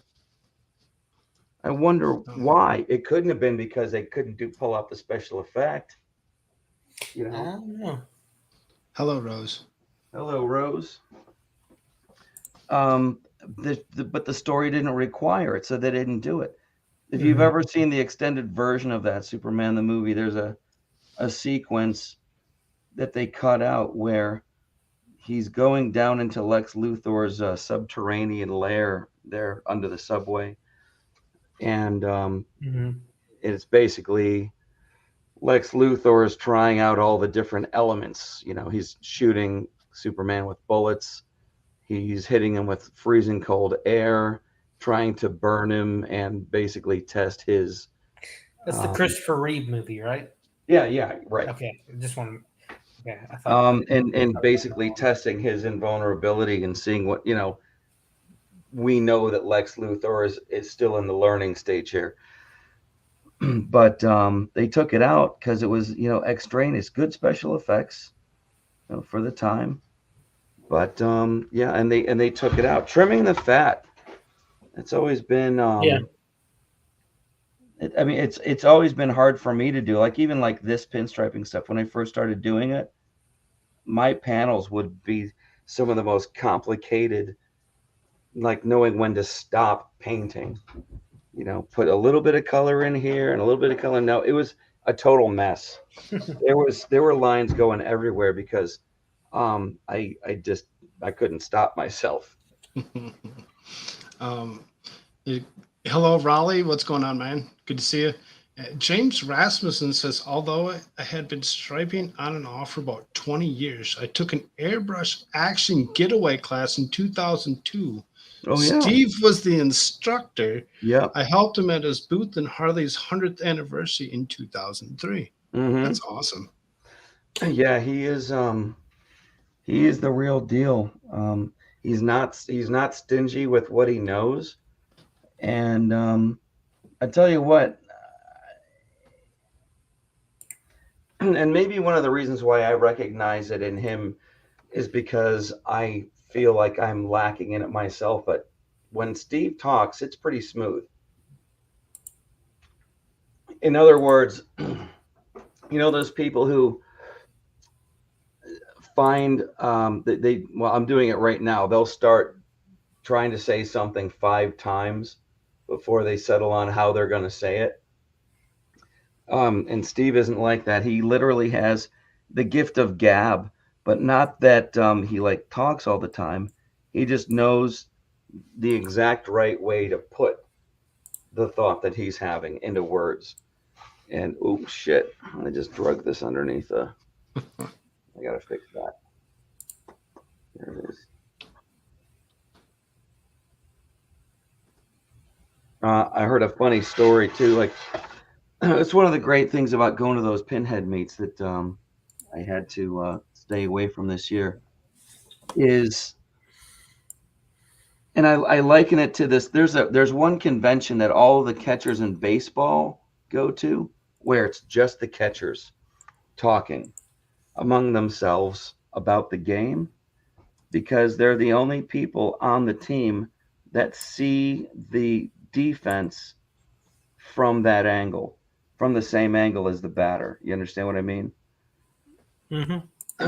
I wonder why. It couldn't have been because they couldn't pull out the special effect. I don't know. Hello, Rose. Hello, Rose. But the story didn't require it, so they didn't do it. If you've ever seen the extended version of that Superman the movie, there's a sequence that they cut out where he's going down into Lex Luthor's subterranean lair there under the subway, and it's basically Lex Luthor is trying out all the different elements. You know, he's shooting Superman with bullets. He's hitting him with freezing cold air, trying to burn him and basically test his. That's the Christopher Reeve movie, right? Yeah, right. Okay, I just want to. Okay, I thought. And basically testing his invulnerability and seeing what we know that Lex Luthor is still in the learning stage here. But they took it out because it was extraneous, good special effects for the time. But yeah, and they took it out, trimming the fat. It's always been I mean, it's always been hard for me to do. Like even like this pinstriping stuff, when I first started doing it, my panels would be some of the most complicated, like knowing when to stop painting. Put a little bit of color in here and a little bit of color. No, it was a total mess. There were lines going everywhere because I couldn't stop myself. Hello, Raleigh. What's going on, man? Good to see you. James Rasmussen says, although I had been striping on and off for about 20 years, I took an airbrush action getaway class in 2002. Oh, yeah. Steve was the instructor. Yeah. I helped him at his booth in Harley's 100th anniversary in 2003. That's awesome. Yeah, he is the real deal. He's not stingy with what he knows. And I tell you what, and maybe one of the reasons why I recognize it in him is because I feel like I'm lacking in it myself. But when Steve talks, it's pretty smooth. In other words, those people who find well, I'm doing it right now. They'll start trying to say something 5 times before they settle on how they're going to say it. And Steve isn't like that. He literally has the gift of gab, but not that he like talks all the time. He just knows the exact right way to put the thought that he's having into words. And oh shit, I just drug this underneath I gotta fix that. There it is. I heard a funny story too. Like, it's one of the great things about going to those pinhead meets that I had to stay away from this year is, and I liken it to this. There's one convention that all the catchers in baseball go to where it's just the catchers talking among themselves about the game because they're the only people on the team that see the defense from that angle, from the same angle as the batter. You understand what I mean?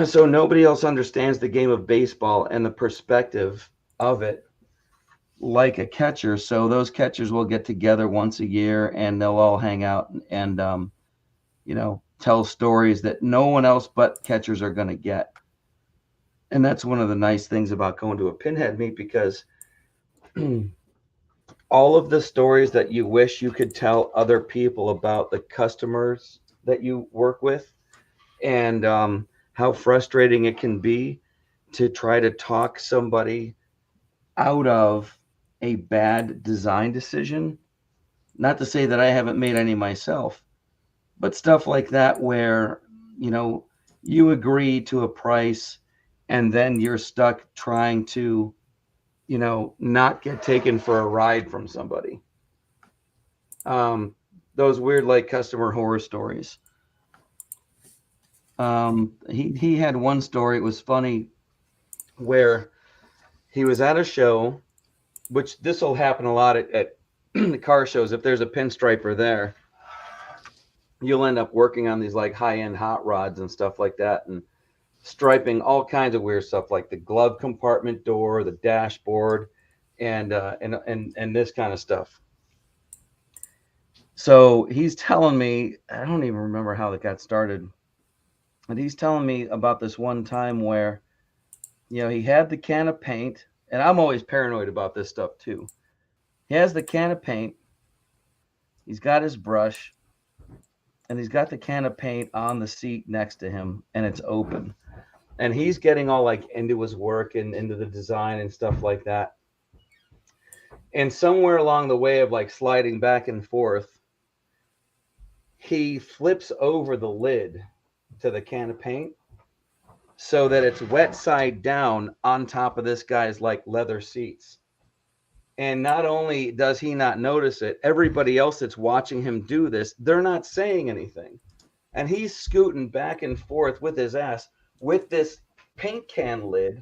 So nobody else understands the game of baseball and the perspective of it like a catcher. So those catchers will get together once a year and they'll all hang out and tell stories that no one else but catchers are going to get. And that's one of the nice things about going to a pinhead meet, because all of the stories that you wish you could tell other people about the customers that you work with, and how frustrating it can be to try to talk somebody out of a bad design decision. Not to say that I haven't made any myself, but stuff like that where, you agree to a price and then you're stuck trying to, not get taken for a ride from somebody. Those weird, like, customer horror stories. He had one story, it was funny, where he was at a show, which this will happen a lot at the car shows. If there's a pinstriper there, you'll end up working on these like high-end hot rods and stuff like that, and striping all kinds of weird stuff like the glove compartment door, the dashboard, and this kind of stuff. So he's telling me, I don't even remember how it got started, but he's telling me about this one time where, he had the can of paint, and I'm always paranoid about this stuff too. He has the can of paint, he's got his brush, and he's got the can of paint on the seat next to him, and it's open. And he's getting all like into his work and into the design and stuff like that. And somewhere along the way of like sliding back and forth, he flips over the lid to the can of paint so that it's wet side down on top of this guy's like leather seats. And not only does he not notice it, everybody else that's watching him do this, they're not saying anything. And he's scooting back and forth with his ass with this paint can lid,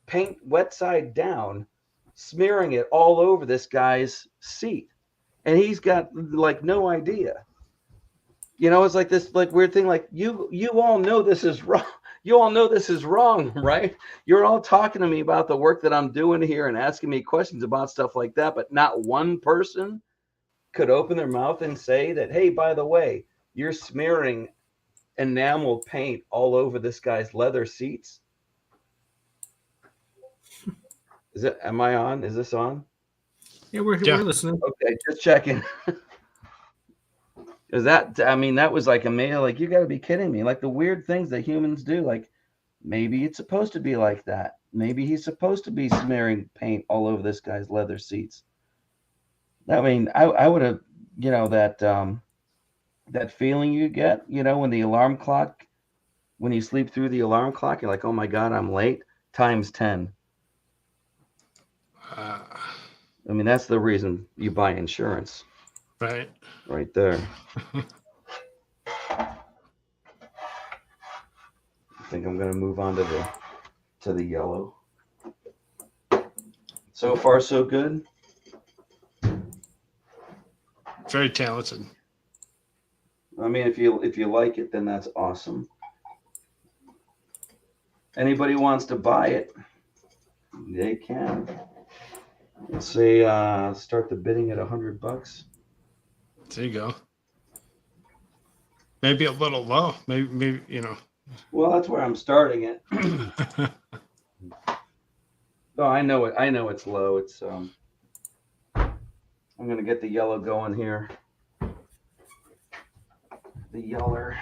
paint wet side down, smearing it all over this guy's seat. And he's got like no idea. It's like this like weird thing, like you all know this is wrong. You all know this is wrong, right? You're all talking to me about the work that I'm doing here and asking me questions about stuff like that, but not one person could open their mouth and say that, hey, by the way, you're smearing enamel paint all over this guy's leather seats. Am I on? Is this on? Yeah, we're listening. Okay, just checking. Is that was like amazing. Like, you got to be kidding me. Like the weird things that humans do. Like maybe it's supposed to be like that. Maybe he's supposed to be smearing paint all over this guy's leather seats. I would have, that feeling you get, when the alarm clock, when you sleep through the alarm clock, you're like, oh my God, I'm late, times 10. That's the reason you buy insurance. Right there. I think I'm going to move on to the yellow. So far, so good. Very talented. If you like it, then that's awesome. Anybody wants to buy it, they can. Let's say start the bidding at $100. There you go. Maybe a little low. Maybe. Well, that's where I'm starting it. Oh, I know it. I know it's low. It's I'm gonna get the yellow going here. The yeller.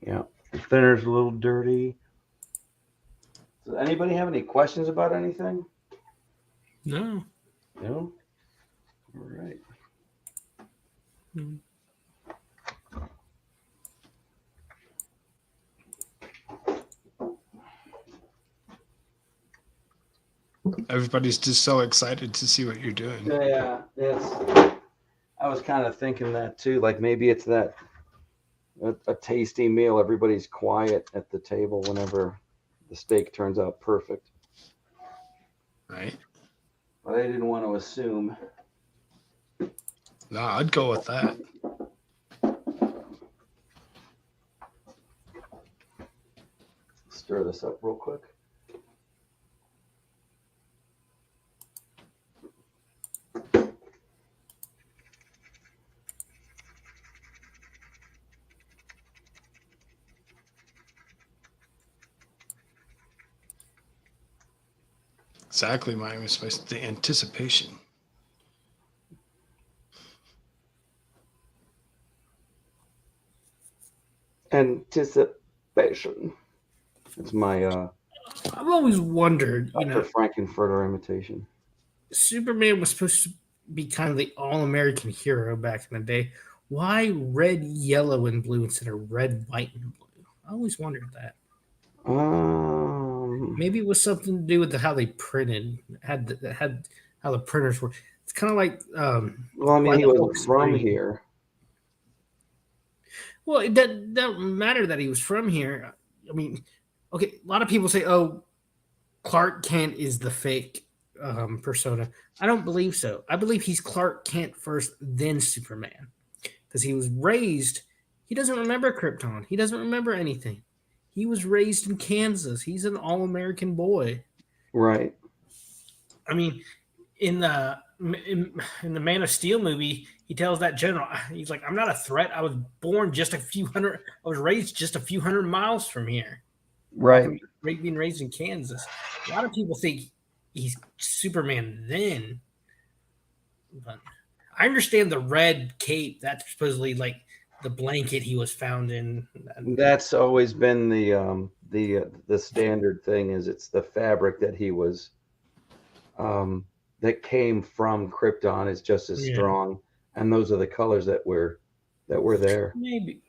Yeah, the thinner's a little dirty. Does anybody have any questions about anything? No. No? All right. Everybody's just so excited to see what you're doing. Yeah, I was kind of thinking that too. Like maybe it's that a tasty meal. Everybody's quiet at the table whenever the steak turns out perfect. Right. But I didn't want to assume. No, I'd go with that. Stir this up real quick. Exactly, my the anticipation. Anticipation. It's my I've always wondered, Dr. Frankenfurter imitation. Superman was supposed to be kind of the all-American hero back in the day. Why red, yellow, and blue instead of red, white, and blue? I always wondered that. Maybe it was something to do with how they printed, had how the printers were. It's kind of like. Well, I mean, he was from here. Well, it doesn't matter that he was from here. I mean, okay, a lot of people say, "Oh, Clark Kent is the fake persona." I don't believe so. I believe he's Clark Kent first, then Superman, because he was raised. He doesn't remember Krypton. He doesn't remember anything. He was raised in Kansas. He's an all-American boy. Right. I mean, in the Man of Steel movie, he tells that general, he's like, "I'm not a threat. I was born just I was raised just a few hundred miles from here." Right. Being raised in Kansas. A lot of people think he's Superman then. But I understand the red cape. That's supposedly like the blanket he was found in. That's always been the standard thing. Is it's the fabric that he was that came from Krypton is just as strong, and those are the colors that were there. Maybe.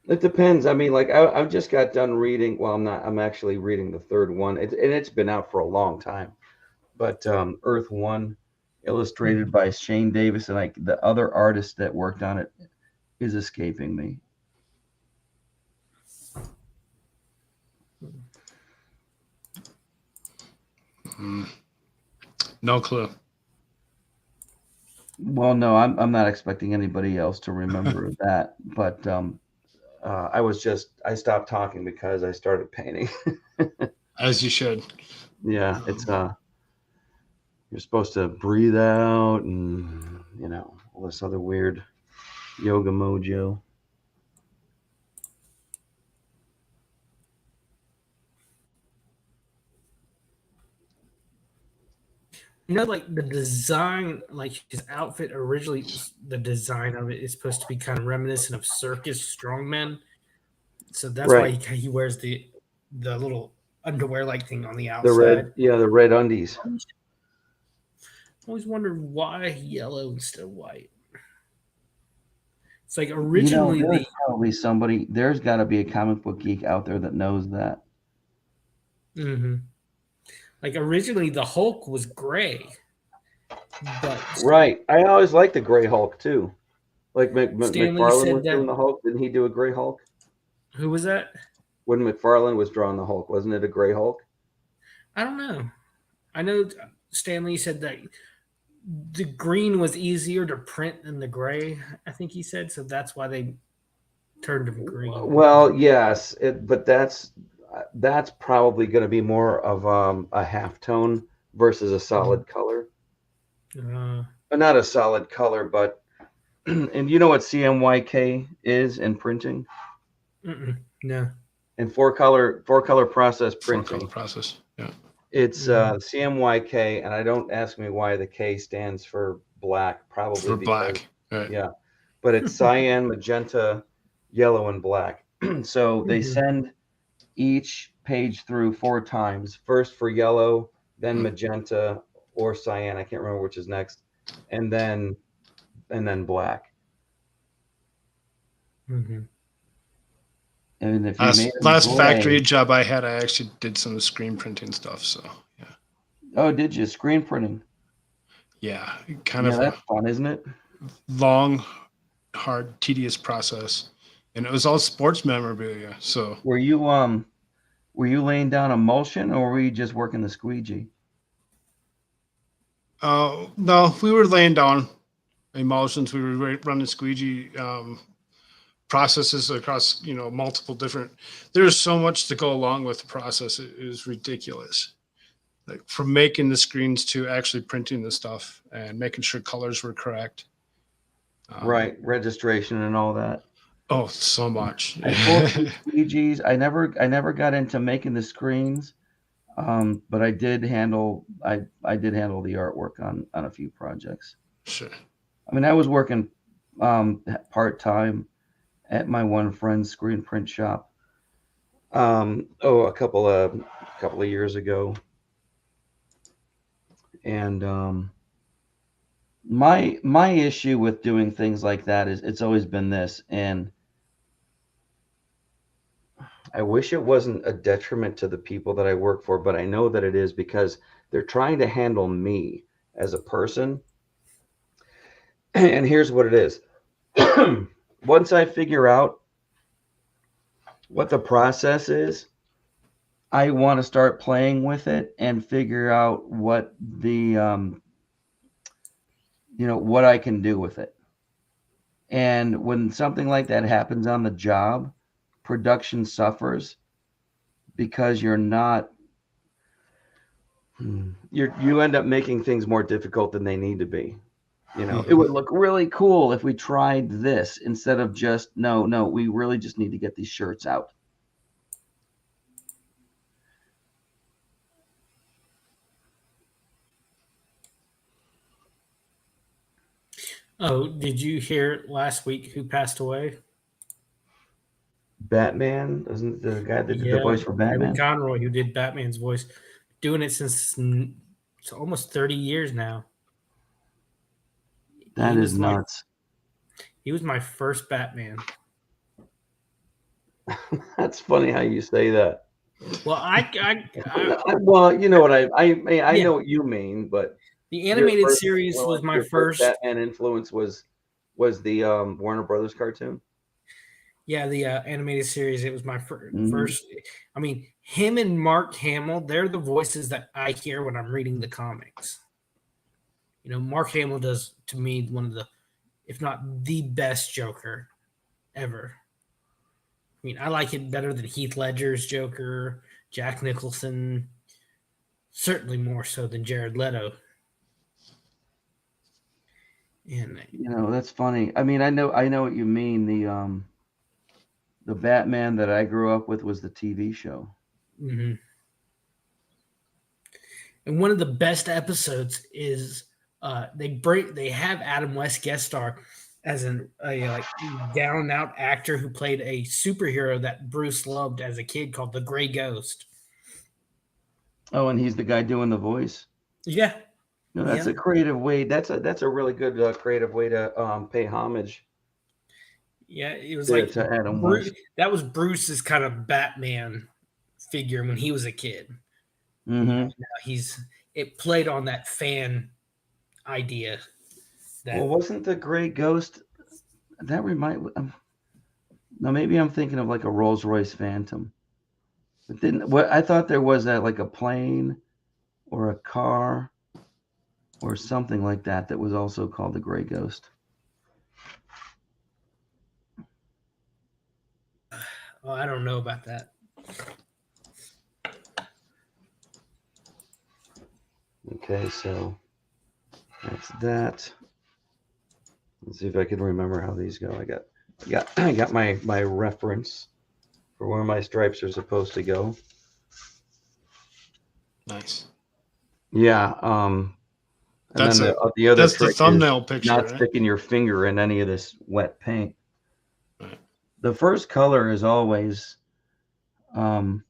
It depends. I mean, like I just got done reading. Well, I'm not. I'm actually reading the third one, and it's been out for a long time. But Earth One, illustrated by Shane Davis, and like the other artist that worked on it is escaping me. No clue. Well, no, I'm not expecting anybody else to remember that. But I stopped talking because I started painting. As you should. Yeah, it's you're supposed to breathe out and all this other weird yoga mojo. Like the design, like his outfit originally, the design of it is supposed to be kind of reminiscent of circus strongmen. So that's why he wears the little underwear like thing on the outside. The red undies. I always wondered why yellow instead of white. It's like originally there's probably somebody. There's got to be a comic book geek out there that knows that. Mm-hmm. Like originally, the Hulk was gray. But right, I always liked the gray Hulk too. Like McFarlane was doing the Hulk. Didn't he do a gray Hulk? Who was that? When McFarlane was drawing the Hulk, wasn't it a gray Hulk? I don't know. I know Stan Lee said that the green was easier to print than the gray. I think he said so. That's why they turned him green. Well, yes, but that's probably going to be more of a halftone versus a solid color. Not a solid color, but and you know what CMYK is in printing? No. In four color process printing. 4 color process. Yeah. It's CMYK, and I don't ask me why the K stands for black. Probably for black. Right. Yeah, but it's cyan, magenta, yellow, and black. So they send each page through 4 times. First for yellow, then magenta or cyan. I can't remember which is next, and then black. Mm-hmm. And if you made a last boy, factory job I had, I actually did some screen printing stuff. So yeah. Oh, did you screen printing? Yeah, kind of that's fun, isn't it? Long, hard, tedious process, and it was all sports memorabilia. So were you laying down emulsion, or were you just working the squeegee? No, we were laying down emulsions. We were running squeegee processes across, multiple different. There's so much to go along with the process. It is ridiculous. Like from making the screens to actually printing the stuff and making sure colors were correct. Right, registration and all that. Oh, so much. I pulled squeegees. I never got into making the screens, but I did handle the artwork on a few projects. Sure. I mean, I was working part-time at my one friend's screen print shop. A couple of years ago. And my issue with doing things like that is it's always been this, and I wish it wasn't a detriment to the people that I work for, but I know that it is, because they're trying to handle me as a person. And here's what it is. Once I figure out what the process is, I want to start playing with it and figure out what the, what I can do with it. And when something like that happens on the job, production suffers because you end up making things more difficult than they need to be. It would look really cool if we tried this instead of just, no, we really just need to get these shirts out. Oh, did you hear last week who passed away? Batman, isn't the guy that did the voice for Batman? David Conroy, who did Batman's voice, doing it since it's almost 30 years now. That is nuts. He was my first Batman. That's funny how you say that. Well, well, you know what I know what you mean, but the animated series was my first Batman influence was the Warner Brothers cartoon. Yeah, the animated series. It was my first. I mean, him and Mark Hamill, they're the voices that I hear when I'm reading the comics. Mark Hamill does, to me, one of the, if not the best Joker ever. I mean, I like it better than Heath Ledger's Joker, Jack Nicholson, certainly more so than Jared Leto. And that's funny. I mean, I know what you mean. The Batman that I grew up with was the TV show. Mm-hmm. And one of the best episodes is they have Adam West guest star as a down and out actor who played a superhero that Bruce loved as a kid called the Gray Ghost. Oh, and he's the guy doing the voice. Yeah. No, that's a creative way. That's a really good creative way to pay homage. Yeah, it was to Adam West. That was Bruce's kind of Batman figure when he was a kid. Mm-hmm. It played on that fan idea. Well, wasn't the Gray Ghost that no, maybe I'm thinking of like a Rolls Royce Phantom. But I thought there was like a plane or a car or something like that was also called the Gray Ghost. Oh, I don't know about that. Okay, so that's that. Let's see if I can remember how these go. I got my reference for where my stripes are supposed to go. Nice. Yeah. That's the other that's trick the thumbnail picture. Not right? sticking your finger in any of this wet paint. Right. The first color is always the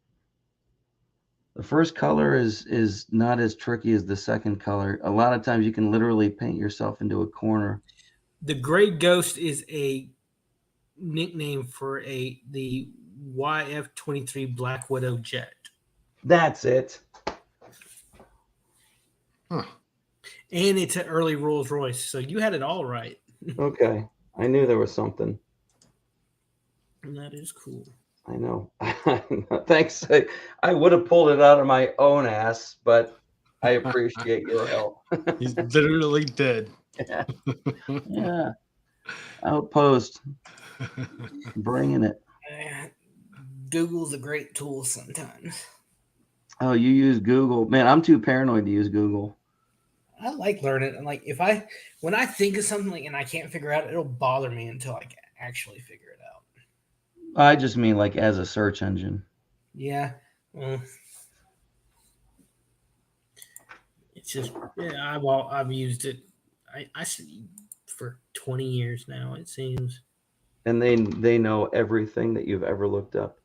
first color is not as tricky as the second color. A lot of times you can literally paint yourself into a corner. The Gray Ghost is a nickname for the YF-23 Black Widow jet. That's it. Huh. And it's an early Rolls Royce, so you had it all right. Okay. I knew there was something. And that is cool. I know. Thanks. I would have pulled it out of my own ass, but I appreciate your help. He's literally dead. Yeah. Yeah. Outpost. Bringing it. Google's a great tool sometimes. Oh, you use Google. Man, I'm too paranoid to use Google. I like learning. And like when I think of something and I can't figure out, it'll bother me until I can actually figure it out. I just mean like as a search engine. Yeah. Well, it's just I've used it. I for 20 years now, it seems. And they know everything that you've ever looked up.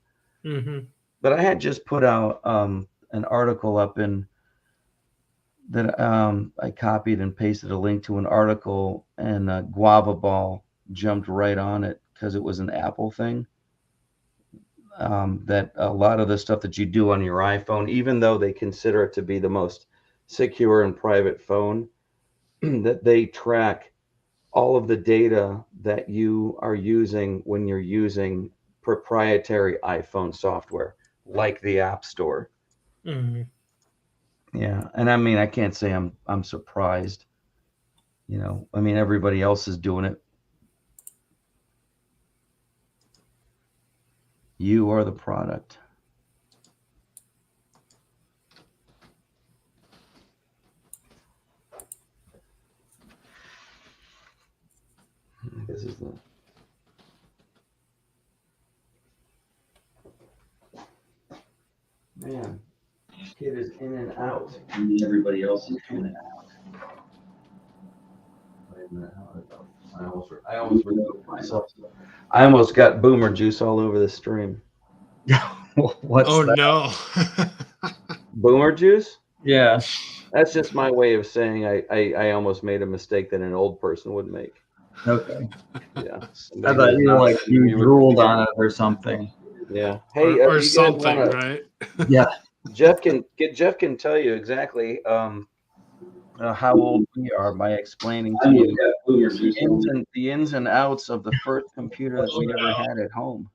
Mm-hmm. But I had just put out an article up in that I copied and pasted a link to an article, and Guava Ball jumped right on it because it was an Apple thing. That a lot of the stuff that you do on your iPhone, even though they consider it to be the most secure and private phone, that they track all of the data that you are using when you're using proprietary iPhone software, like the App Store. Mm-hmm. Yeah, and I mean, I can't say I'm surprised. You know, I mean, everybody else is doing it. You are the product. This is the. Man, this kid is in and out. And everybody else is in and out. Wait a minute. I almost removed myself. I almost got boomer juice all over the stream. What's that? No. Boomer juice? Yeah. That's just my way of saying I almost made a mistake that an old person would make. Okay. Yeah. I thought you were like you drooled on it or something. Yeah. Hey, or you something, wanna, right? Yeah. Jeff can tell you exactly how old we are by explaining to you the ins and outs of the first computer that we ever had at home.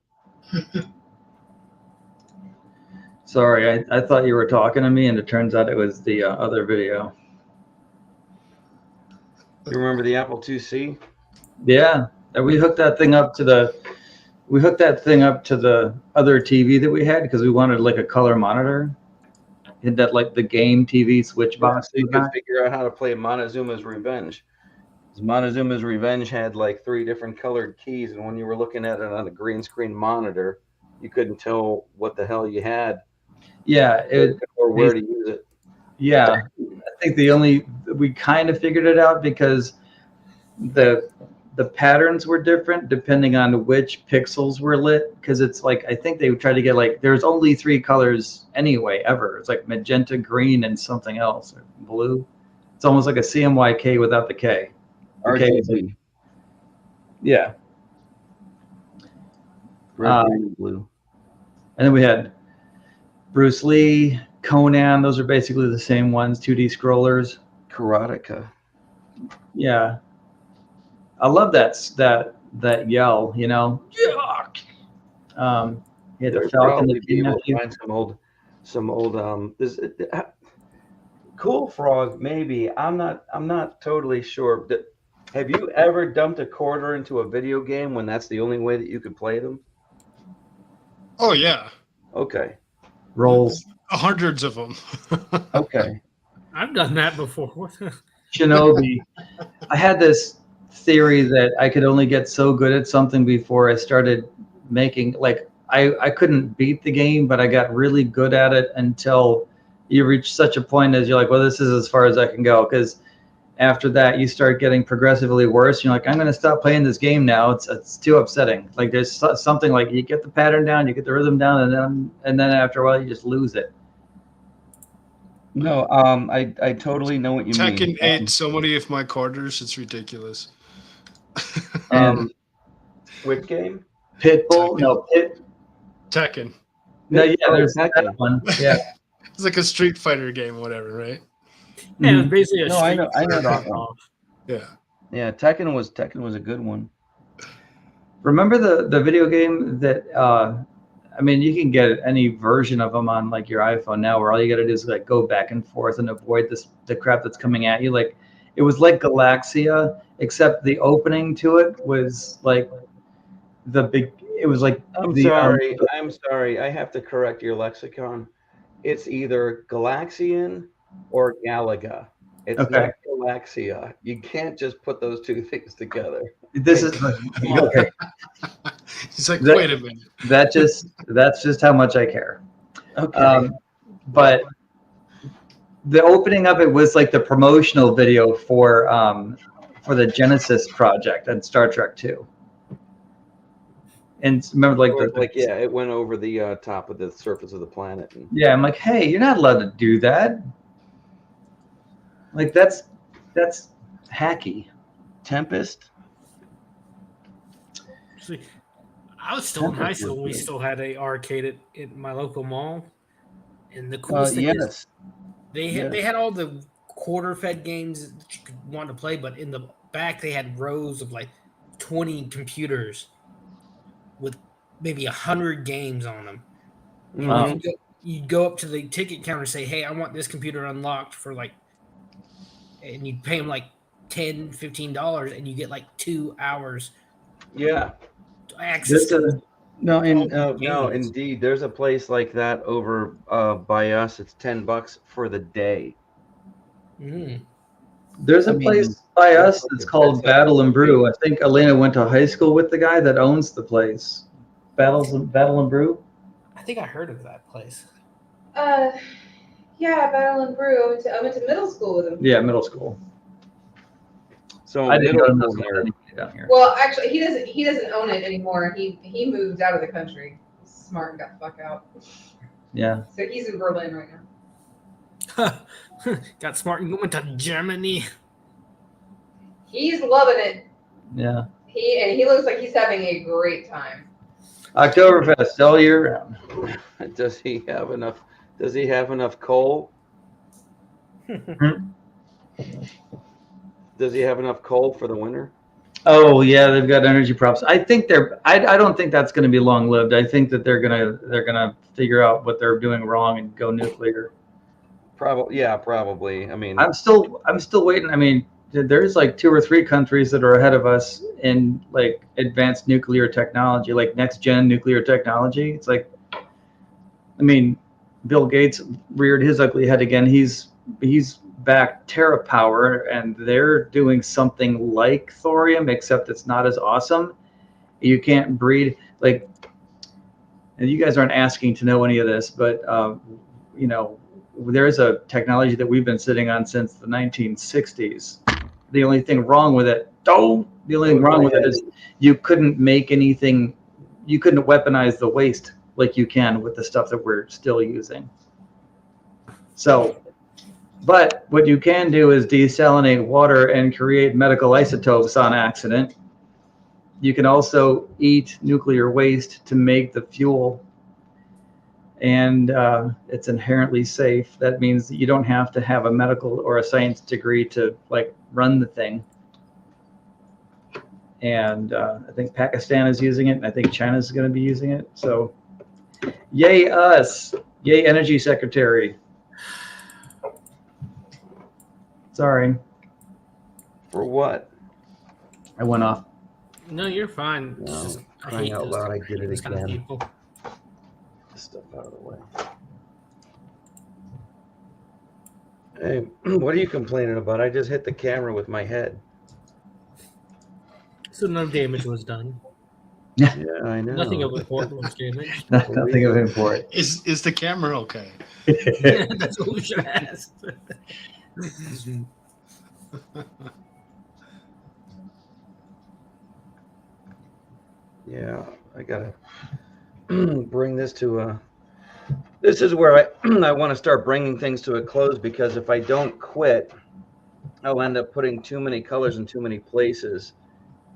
Sorry, I thought you were talking to me, and it turns out it was the other video. You remember the Apple IIc? Yeah, and we hooked that thing up to the other TV that we had because we wanted like a color monitor. It had that like the game TV switch box. So you could figure out how to play Montezuma's Revenge. Montezuma's Revenge had like 3 different colored keys, and when you were looking at it on a green screen monitor, you couldn't tell what the hell you had. Yeah, or where to use it. Yeah, I think we kind of figured it out because the patterns were different depending on which pixels were lit. Because it's like I think they would try to get like there's only 3 colors anyway ever. It's like magenta, green, and something else, or blue. It's almost like a CMYK without the K. RGB. Yeah. Red, green, and blue. And then we had Bruce Lee, Conan. Those are basically the same ones. 2D scrollers. Karateka. Yeah. I love that yell. You know. Yeah, the Falcon. Be able to find some old. Cool Frog. Maybe I'm not totally sure. Have you ever dumped a quarter into a video game when that's the only way that you could play them? Oh yeah. Okay. Rolls. Hundreds of them. Okay. I've done that before. Shinobi. I had this theory that I could only get so good at something before I started making like I couldn't beat the game, but I got really good at it until you reach such a point as you're like, well, this is as far as I can go. Because after that, you start getting progressively worse. You're like, I'm going to stop playing this game now. It's too upsetting. Like there's something like you get the pattern down, you get the rhythm down, and then after a while, you just lose it. No, I totally know what you mean. Tekken ate so many of my quarters, it's ridiculous. Which game? Pitbull? No, Tekken. No, yeah, there's Tekken. that one. Yeah. It's like a Street Fighter game, or whatever, right? Yeah, it's basically a No, I Street know Fighter that one. knockoff. Yeah. Yeah, Tekken was a good one. Remember the video game that I mean, you can get any version of them on like your iPhone now, where all you got to do is like go back and forth and avoid the crap that's coming at you. Like it was like Galaxia, except the opening to it was like the big. It was like I'm sorry. I have to correct your lexicon. It's either Galaxian or Galaga. It's not Galaxia. You can't just put those two things together. This is okay. He's like, wait a minute. That's just how much I care. Okay. But the opening of it was like the promotional video for the Genesis project and Star Trek 2. And remember, it went over the top of the surface of the planet. Yeah, I'm like, hey, you're not allowed to do that. Like that's hacky. Tempest. See, I was still in high school. We still had a arcade at my local mall, and the coolest thing is they had all the quarter-fed games that you could want to play, but in the back they had rows of like 20 computers with maybe 100 games on them. And you'd go up to the ticket counter and say, "Hey, I want this computer unlocked for like," and you'd pay them like $10, $15, and you get like 2 hours. Yeah. Access to no, indeed. There's a place like that over by us. It's $10 for the day. Mm. There's a place by us that's called Battle and Brew. I think Elena went to high school with the guy that owns the place. Battle and Brew. I think I heard of that place. Yeah, Battle and Brew. I went to middle school with him. Yeah, middle school. So I didn't go to middle school down here. Well, actually, he doesn't own it anymore. He moved out of the country. He's smart and got the fuck out. Yeah. So he's in Berlin right now. Got smart and went to Germany. He's loving it. Yeah. He looks like he's having a great time. Oktoberfest all year round. Does he have enough coal? Does he have enough coal for the winter? Oh yeah, they've got energy props. I think I don't think that's going to be long lived. I think that they're gonna figure out what they're doing wrong and go nuclear. Probably. I mean, I'm still waiting. I mean, there's like 2 or 3 countries that are ahead of us in like advanced nuclear technology, like next gen nuclear technology. It's like, I mean, Bill Gates reared his ugly head again. He's back TerraPower, and they're doing something like thorium, except it's not as awesome. You can't breed like, and you guys aren't asking to know any of this, but you know, there's a technology that we've been sitting on since the 1960s. The only thing wrong with it, is you couldn't make anything, you couldn't weaponize the waste like you can with the stuff that we're still using. So, but what you can do is desalinate water and create medical isotopes on accident. You can also eat nuclear waste to make the fuel, and it's inherently safe. That means that you don't have to have a medical or a science degree to like run the thing. And I think Pakistan is using it, and I think China is going to be using it. So, yay us! Yay, Energy Secretary. Sorry. For what? I went off. No, you're fine. No, I hate out those loud, I did it kind of again. people. Stuff out of the way. Hey, what are you complaining about? I just hit the camera with my head. So no damage was done. Yeah, I know. Nothing of importance was damaged. Nothing of import. Is the camera okay? That's what we should ask. Yeah, I gotta bring this to a. This is where I want to start bringing things to a close, because if I don't quit, I'll end up putting too many colors in too many places,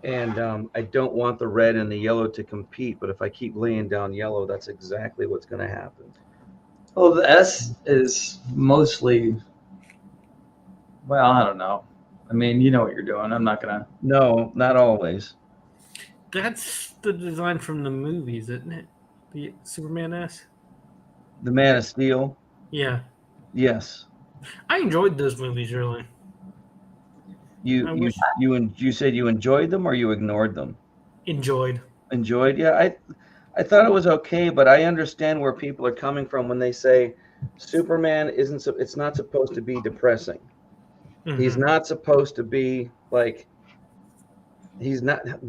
And I don't want the red and the yellow to compete, but if I keep laying down yellow, that's exactly what's going to happen. Well, the S is mostly, well, I don't know. I mean, you know what you're doing. I'm not going to. No, not always. That's the design from the movies, isn't it? The Superman S? The Man of Steel? Yeah. Yes. I enjoyed those movies, really. You said you enjoyed them or you ignored them? Enjoyed. Enjoyed? Yeah, I thought it was okay, but I understand where people are coming from when they say Superman it's not supposed to be depressing. Mm-hmm. He's not supposed to be like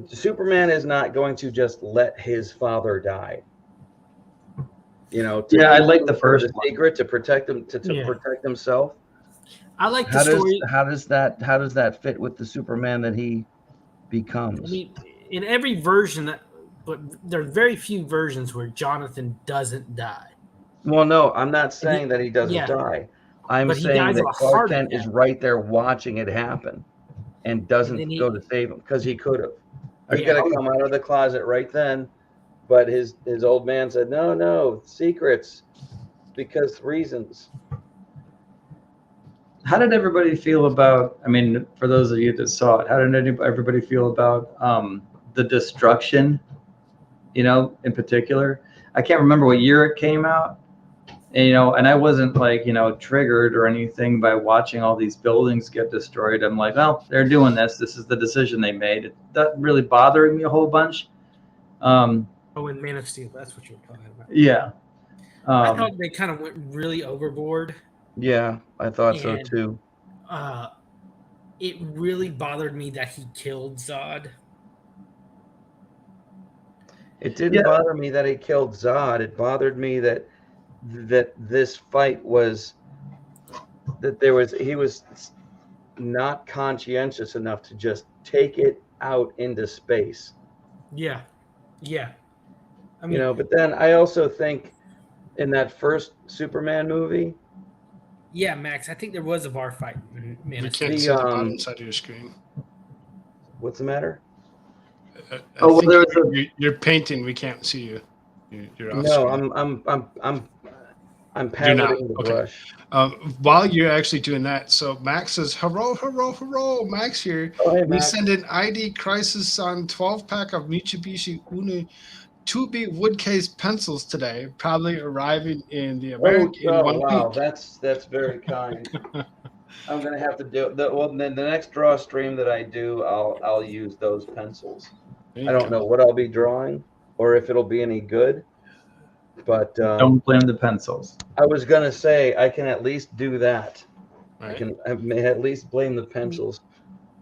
Superman is not going to just let his father die. Yeah, I like the first secret to protect him protect himself. I like the story. How does that fit with the Superman that he becomes? I mean, in every version, but there are very few versions where Jonathan doesn't die. Well, no, I'm not saying that he doesn't die. I'm saying that Clark Kent is right there watching it happen and doesn't go to save him because he could have. He's got to come out of the closet right then, but his old man said, no, secrets, because reasons. How did everybody feel about, I mean, for those of you that saw it, how did everybody feel about the destruction, in particular? I can't remember what year it came out. And, and I wasn't like, triggered or anything by watching all these buildings get destroyed. I'm like, well, they're doing this. This is the decision they made. That really bothering me a whole bunch. In Man of Steel, that's what you're talking about. Yeah. I thought they kind of went really overboard. Yeah, I thought so too. It really bothered me that he killed Zod. It didn't bother me that he killed Zod. It bothered me that this fight was he was not conscientious enough to just take it out into space. Yeah. I mean, but then I also think in that first Superman movie. Yeah, Max, I think there was a bar fight. You can't see the bottom side of your screen. What's the matter? You're painting. We can't see you. You're off screen. I'm patting the brush. While you're actually doing that, so Max says, hello, Max here. Oh, hey, we Max. send an ID crisis on 12-pack of Mitsubishi Unu 2B wood case pencils today, probably arriving in the American in 1 wow, week. That's very kind. I'm gonna have to do then the next draw stream that I do, I'll use those pencils. I don't know what I'll be drawing or if it'll be any good, but don't blame the pencils. I was gonna say I can at least do that. Right. I may at least blame the pencils.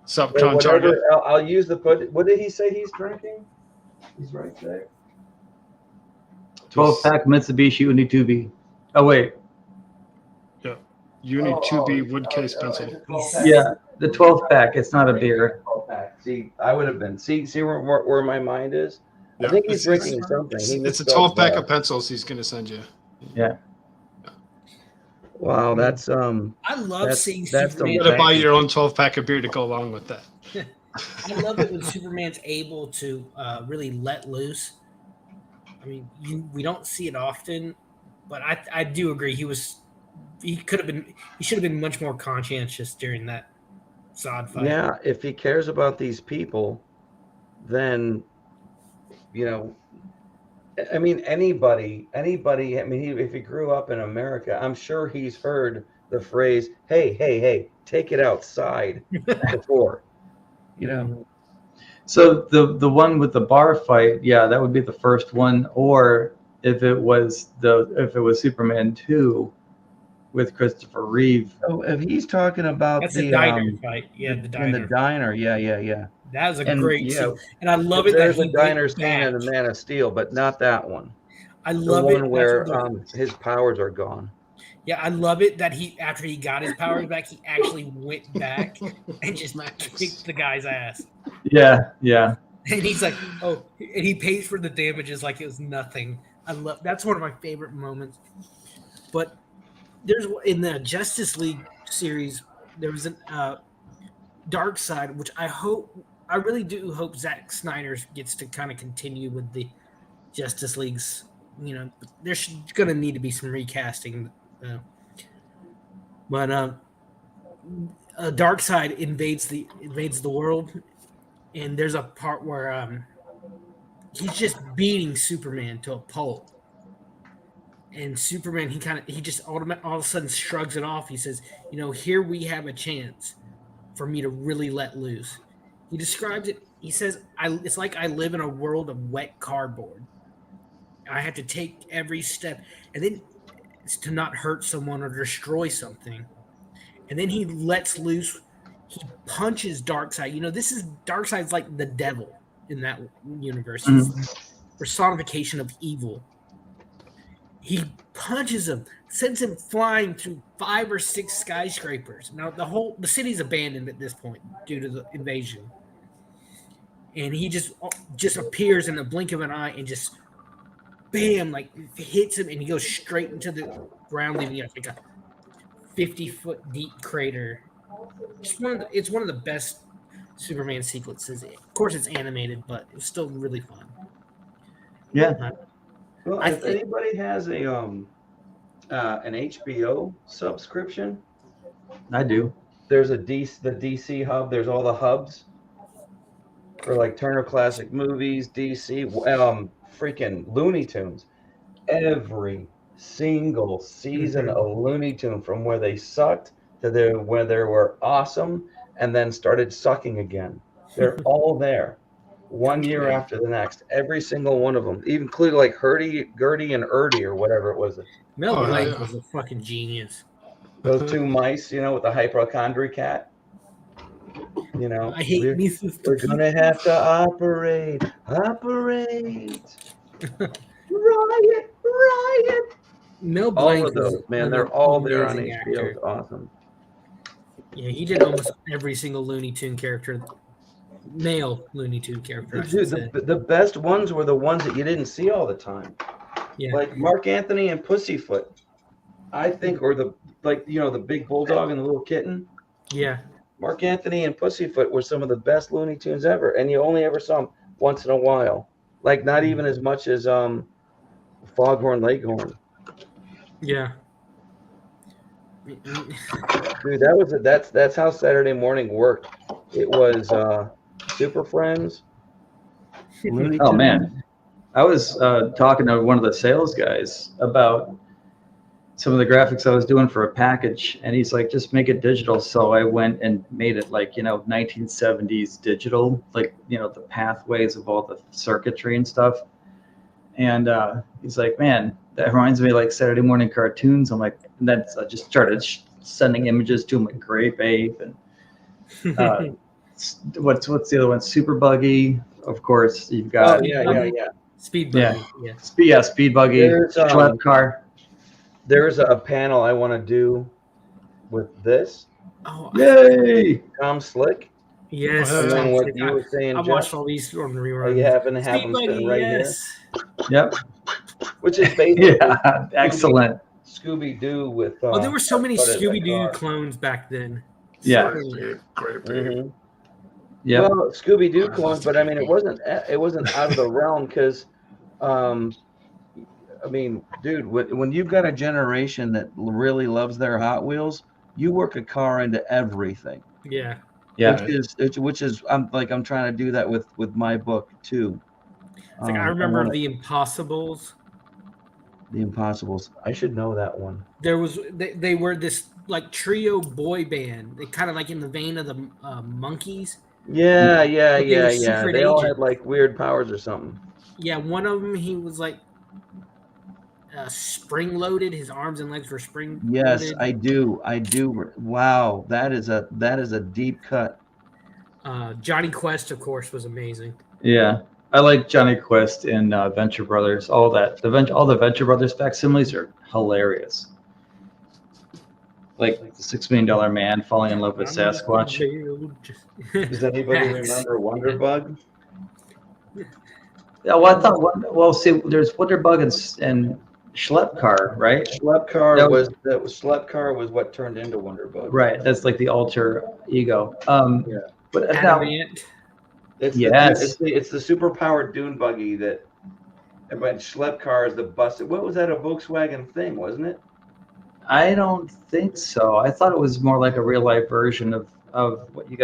Subcontractor. I'll use the what did he say he's drinking? He's right there. 12-pack Mitsubishi Uni 2B. Oh, wait. Yeah. Uni 2B wood case pencil. Yeah, the 12-pack. It's not a beer. See, I would have been. See where my mind is? Yeah. I think he's drinking something. It's a 12-pack of pencils he's going to send you. Yeah. Wow, that's I love seeing Superman. You're going to buy your own 12-pack of beer to go along with that. I love it when Superman's able to really let loose. I mean, we don't see it often, but I do agree he should have been much more conscientious during that Zod fight. Yeah, if he cares about these people, then I mean anybody. I mean, if he grew up in America, I'm sure he's heard the phrase "Hey, take it outside" before. So the one with the bar fight, yeah, that would be the first one. Or if it was Superman 2 with Christopher Reeve. Oh, if he's talking about the diner fight, yeah, the diner. In the diner, yeah. That was a great scene, and I love it. There's a diner scene in the Man of Steel, but not that one. I love the one where his powers are gone. Yeah, I love it that after he got his powers back, he actually went back and just kicked the guy's ass. Yeah. And he's like, and he pays for the damages like it was nothing. That's one of my favorite moments. But there's in the Justice League series, there was a Dark Side, which I I really do hope Zack Snyder gets to kind of continue with the Justice League's. You know, there's going to need to be some recasting. But Darkseid invades the world, and there's a part where he's just beating Superman to a pulp. And Superman, he just all of a sudden shrugs it off. He says, "You know, here we have a chance for me to really let loose." He describes it. He says, "It's like I live in a world of wet cardboard. I have to take every step, and then it's to not hurt someone or destroy something." And then he lets loose. He punches Darkseid. You know, Darkseid's like the devil in that universe. He's personification of evil. He punches him, sends him flying through 5 or 6 skyscrapers. Now the city's abandoned at this point due to the invasion, and he just appears in the blink of an eye and just bam, like hits him, and he goes straight into the ground, leaving like a 50-foot deep crater. It's one of the best Superman sequences. Of course, it's animated, but it's still really fun. Yeah. Well, if anybody has a an HBO subscription, I do. There's the DC hub. There's all the hubs for like Turner Classic Movies, DC, freaking Looney Tunes. Every single season of Looney Tune, from where they sucked to where they were awesome and then started sucking again. They're all there. 1 year after the next, every single one of them, even including like Gertie and Ertie or whatever it was. Mel Blanc was a fucking genius. Those 2 mice, with the hypochondriac cat. I hate me. We're gonna have to operate. Riot. Mel Blanc, all of those, man, they're all there on HBO. It's awesome. Yeah, he did almost every single Looney Tune character. Male Looney Tune character. Dude, the best ones were the ones that you didn't see all the time. Yeah. Like Mark Anthony and Pussyfoot, I think, or the big bulldog and the little kitten. Yeah. Mark Anthony and Pussyfoot were some of the best Looney Tunes ever, and you only ever saw them once in a while. Like not even as much as Foghorn Leghorn. Yeah. Dude, that's how Saturday morning worked. It was Super Friends. Looney Oh Tunes. man, I was talking to one of the sales guys about some of the graphics I was doing for a package, and he's like, "Just make it digital." So I went and made it like 1970s digital, like the pathways of all the circuitry and stuff. And he's like, "Man, that reminds me of like Saturday morning cartoons." I'm like, and then I just started sending images to him, like Grape Ape and what's the other one? Super Buggy, of course. You've got Speed Buggy. Speed Buggy. Schlep Car. There's a panel I want to do with this. Oh, yay! Tom Slick. Yes. And then what you were saying, I watched all these on the rerun. You happen to have them sitting right here. Yep. Which is basically excellent. Scooby-Doo with. There were so many Scooby-Doo clones back then. Yeah. Great. Mm-hmm. Yeah. Well, Scooby-Doo clones, but I mean, it wasn't out of the realm because, I mean, dude, when you've got a generation that really loves their Hot Wheels, you work a car into everything. Yeah. Yeah. Which is I'm trying to do that with my book too. It's like I remember the Impossibles. The Impossibles. I should know that one. There was they were this like trio boy band. They kind of like in the vein of the Monkees. Yeah. Secret They all agents. had like weird powers or something. Yeah, one of them he was like spring loaded. His arms and legs were spring. Yes, I do. Wow, that is a deep cut. Johnny Quest, of course, was amazing. Yeah. I like Johnny Quest and Venture Brothers. All the Venture Brothers facsimiles are hilarious. Like the $6 Million Man falling in love with Sasquatch. Does anybody remember Wonderbug? Yeah, well, I thought. Well, see, there's Wonderbug and Schlep Car, right? Schlep Car was what turned into Wonderbug. Right. That's like the alter ego. Yeah. But Adamant. It's the super powered dune buggy that went Schlepp cars, the bus. What was that? A Volkswagen thing, wasn't it? I don't think so. I thought it was more like a real life version of what you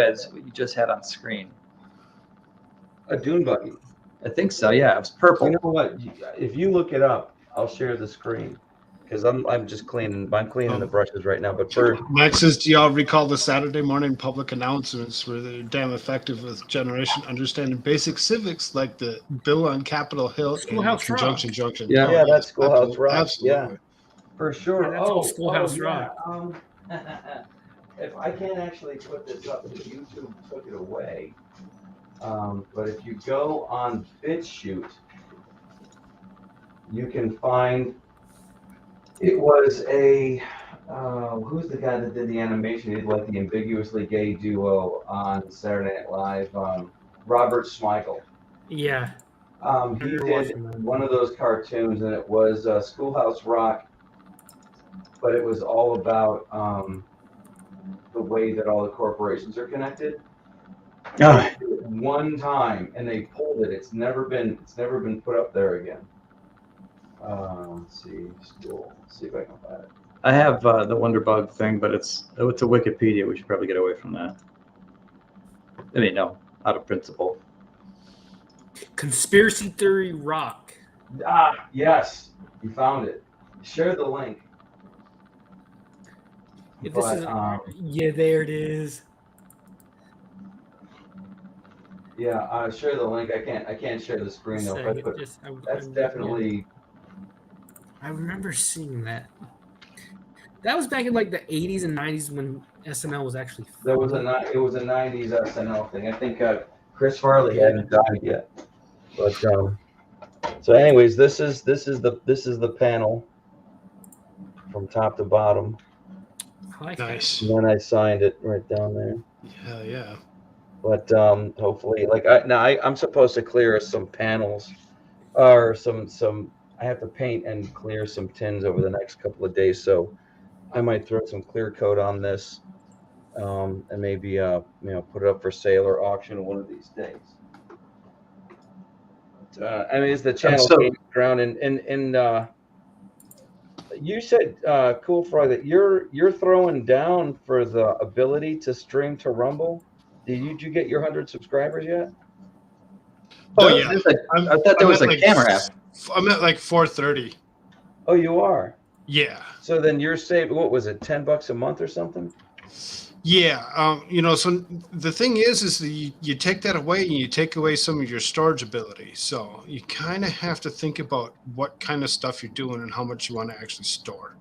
just had on screen. A dune buggy. I think so. Yeah, it was purple. You know what? If you look it up, I'll share the screen because I'm just cleaning. I'm cleaning the brushes right now. But for Mike says, do y'all recall the Saturday morning public announcements where they're damn effective with generation understanding basic civics like the bill on Capitol Hill Schoolhouse and Rock. Junction? Yeah, Oh, yeah, yes, that's Schoolhouse Rock. Absolutely. Yeah, for sure. Yeah, that's all Schoolhouse Rock. If I can't actually put this up, because YouTube took it away. But if you go on BitChute, you can find it was a who's the guy that did the animation? He did like the ambiguously gay duo on Saturday Night Live. Robert Smigel. Yeah. He did one of those cartoons, and it was Schoolhouse Rock, but it was all about the way that all the corporations are connected. Oh. One time, and they pulled it. It's never been put up there again. Let's see, school. Let's see if I can find it. I have the Wonderbug thing, but it's a Wikipedia. We should probably get away from that. I mean, no, out of principle. Conspiracy Theory Rock. Yes, you found it. Share the link. If this is, yeah, there it is. Yeah, share the link. I can't share the screen though. But that's definitely. I remember seeing that. That was back in like the 80s and 90s when SNL was actually. It was a 90s SNL thing. I think Chris Farley hadn't died yet. But so, anyways, this is the panel from top to bottom. Nice. And then I signed it right down there. Hell yeah. But hopefully, like I'm supposed to clear some panels, or some. I have to paint and clear some tins over the next couple of days, so I might throw some clear coat on this, and maybe put it up for sale or auction one of these days. I mean, it's the channel ground, and you said, Cool Frog, that you're throwing down for the ability to stream to Rumble. Did you get your 100 subscribers yet? Oh yeah, I thought there was a camera app. I'm at like 430. Oh, you are? Yeah. So then you're saving, what was it, $10 a month or something? Yeah. So the thing is that you take that away and you take away some of your storage ability. So you kind of have to think about what kind of stuff you're doing and how much you want to actually store.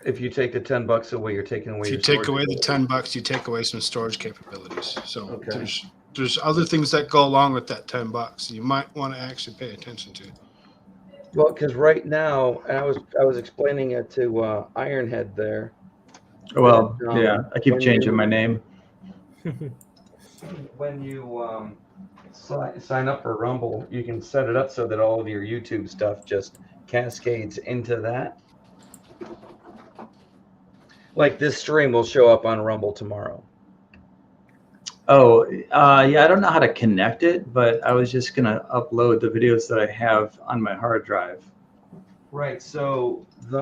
If you take the $10 away, you're taking away. If you take away the $10, you take away some storage capabilities. So there's other things that go along with that $10 you might want to actually pay attention to. Well, because right now, and I was explaining it to Ironhead there. Well, yeah, I keep changing my name. When you sign up for Rumble, you can set it up so that all of your YouTube stuff just cascades into that. Like this stream will show up on Rumble tomorrow. Oh, yeah, I don't know how to connect it, but I was just going to upload the videos that I have on my hard drive. Right. So the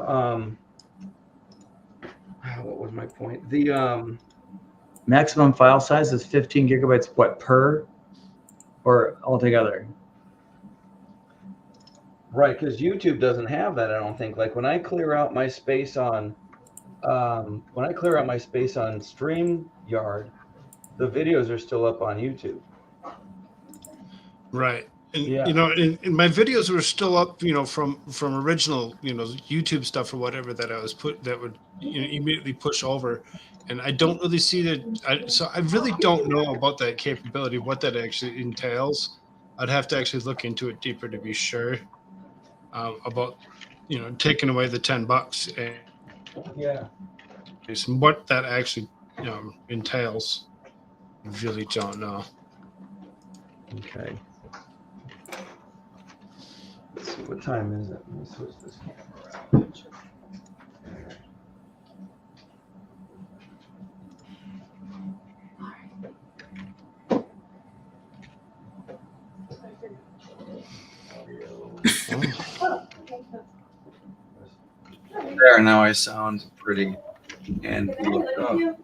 what was my point? The maximum file size is 15 gigabytes. What, per or altogether? Right, because YouTube doesn't have that. I don't think. Like when I clear out my space on StreamYard, the videos are still up on YouTube. Right. And and my videos were still up, from original, YouTube stuff or whatever that I was that would immediately push over. And I don't really see that. So I really don't know about that capability, what that actually entails. I'd have to actually look into it deeper to be sure about, taking away the $10 and what that actually entails. I really don't know. Okay. Let's see, what time is it? Let me switch this camera around. There, now I sound pretty. And look up.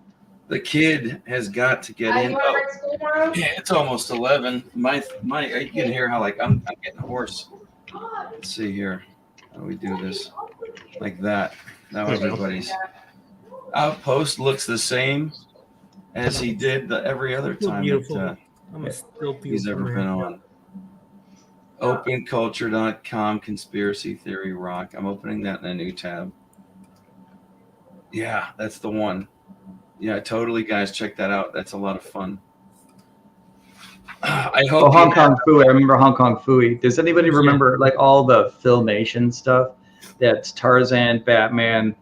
The kid has got to get in. Oh, yeah, it's almost 11. My, you can hear how like I'm getting hoarse. Let's see here. How do we do this? Like that. Now everybody's outpost looks the same as he did every other time he's ever been on. Openculture.com conspiracy theory rock. I'm opening that in a new tab. Yeah, that's the one. Yeah, totally, guys. Check that out. That's a lot of fun. I hope. Hong Kong Fooey. I remember Hong Kong Fooey. Does anybody remember like all the Filmation stuff? That's Tarzan, Batman,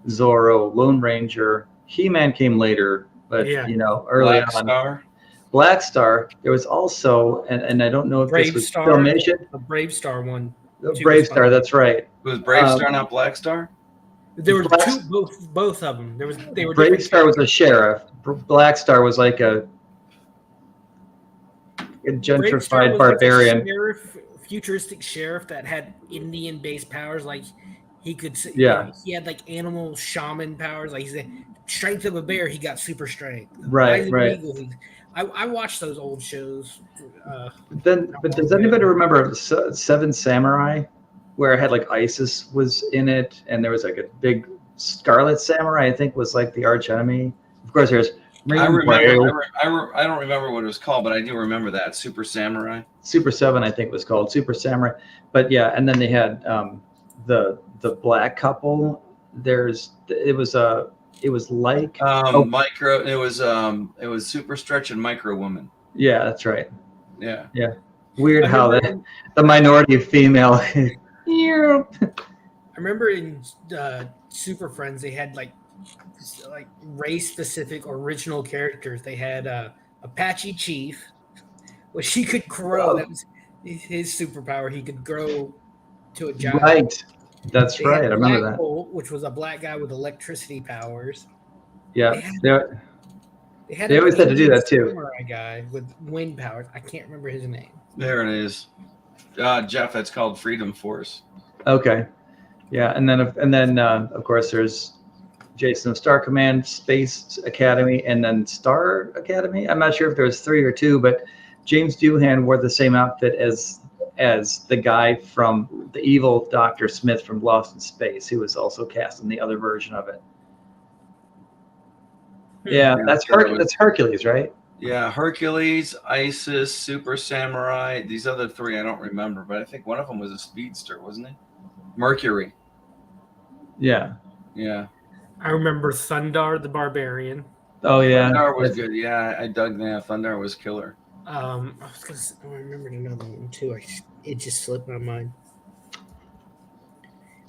Zorro, Lone Ranger. He-Man came later, but early on. Black Star. There was also, and I don't know if this was Filmation. The Brave Star one. Brave Star. That's right. Was Brave Star not Black Star? There were both of them. They were. Brave Star was a sheriff. Black Star was like a gentrified barbarian. Like a sheriff, futuristic sheriff that had Indian-based powers. Like he could. Yeah. He had like animal shaman powers. Like he's the strength of a bear. He got super strength. Right. I watched those old shows. But does anybody remember Seven Samurai, where it had like ISIS was in it, and there was like a big Scarlet Samurai, I think, was like the arch enemy. Of course, there's. I don't remember what it was called, but I do remember that Super Samurai. Super 7, I think, was called Super Samurai. But yeah, and then they had the black couple. It was like Micro. It was Super Stretch and Micro Woman. Yeah, that's right. Yeah. Weird how the minority of female. I remember in Super Friends they had like race specific original characters. They had Apache Chief, which he could grow. That was his superpower. He could grow to a giant. Right. That's right. I remember that. Bolt, which was a black guy with electricity powers. Yeah. They always had to do that too. Samurai guy with wind powers. I can't remember his name. There it is. Jeff, that's called Freedom Force. Okay. Yeah, and then of course there's Jason of Star Command, Space Academy, and then Star Academy. I'm not sure if there was 3 or 2, but James Doohan wore the same outfit as the guy from the evil Dr. Smith from Lost in Space, who was also cast in the other version of it. Yeah, that's Hercules, right? Yeah, Hercules, ISIS, Super Samurai. These other 3 I don't remember, but I think one of them was a speedster, wasn't he? Mercury. Yeah. I remember Thundar the Barbarian. Oh yeah, Thundar was good. Yeah, I dug that. Thundar was killer. I remembered another one too. It just slipped my mind.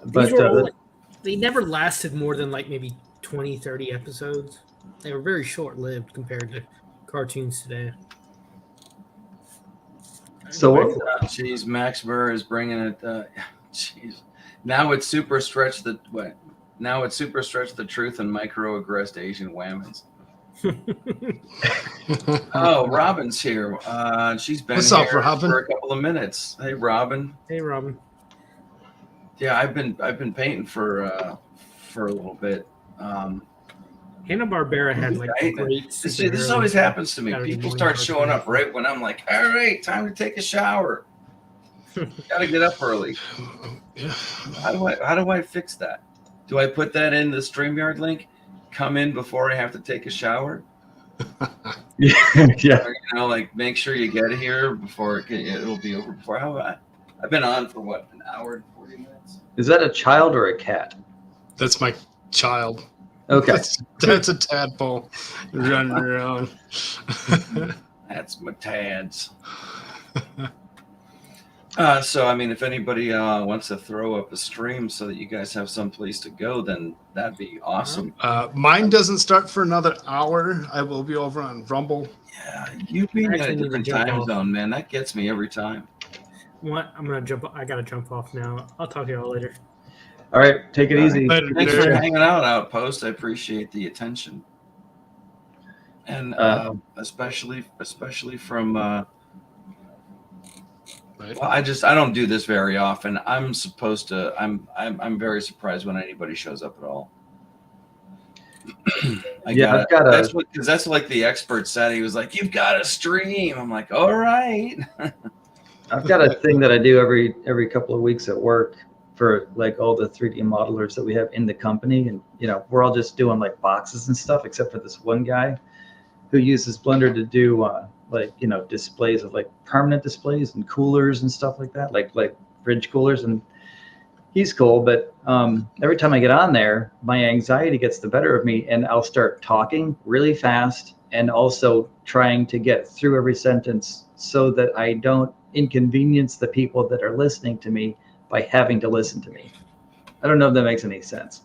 But they never lasted more than like maybe 20, 30 episodes. They were very short-lived compared to cartoons today. So jeez, Max Burr is bringing it. Jeez, now it's Super Stretch the what? Now it's Super Stretch the Truth and microaggressed Asian whammies. Oh, Robin's here. She's been here for a couple of minutes. Hey, Robin. Hey, Robin. Yeah, I've been painting for a little bit. Hanna-Barbera had like great. This always happens to me. People start showing up right when I'm like, all right, time to take a shower. Gotta get up early. How do I fix that? Do I put that in the StreamYard link? Come in before I have to take a shower? Yeah. Or, like make sure you get here before it'll be over before. I've been on for what, an hour and 40 minutes? Is that a child or a cat? That's my child. Okay. That's a tadpole running around. That's my tads. So, I mean, if anybody wants to throw up a stream so that you guys have some place to go, then that'd be awesome. Mine doesn't start for another hour. I will be over on Rumble. Yeah, you being in a different time zone, man, that gets me every time. What? I gotta jump off now. I'll talk to y'all later. All right, take it easy. Thanks for hanging out, Outpost. I appreciate the attention, and especially from Right. Well, I don't do this very often. I'm supposed to. I'm very surprised when anybody shows up at all. Because that's like the expert said. He was like, "You've got to stream." I'm like, "All right." I've got a thing that I do every couple of weeks at work for like all the 3D modelers that we have in the company, and we're all just doing like boxes and stuff, except for this one guy who uses Blender to do displays of like permanent displays and coolers and stuff like that, like fridge coolers, and he's cool. But every time I get on there, my anxiety gets the better of me, and I'll start talking really fast and also trying to get through every sentence so that I don't inconvenience the people that are listening to me by having to listen to me. I don't know if that makes any sense.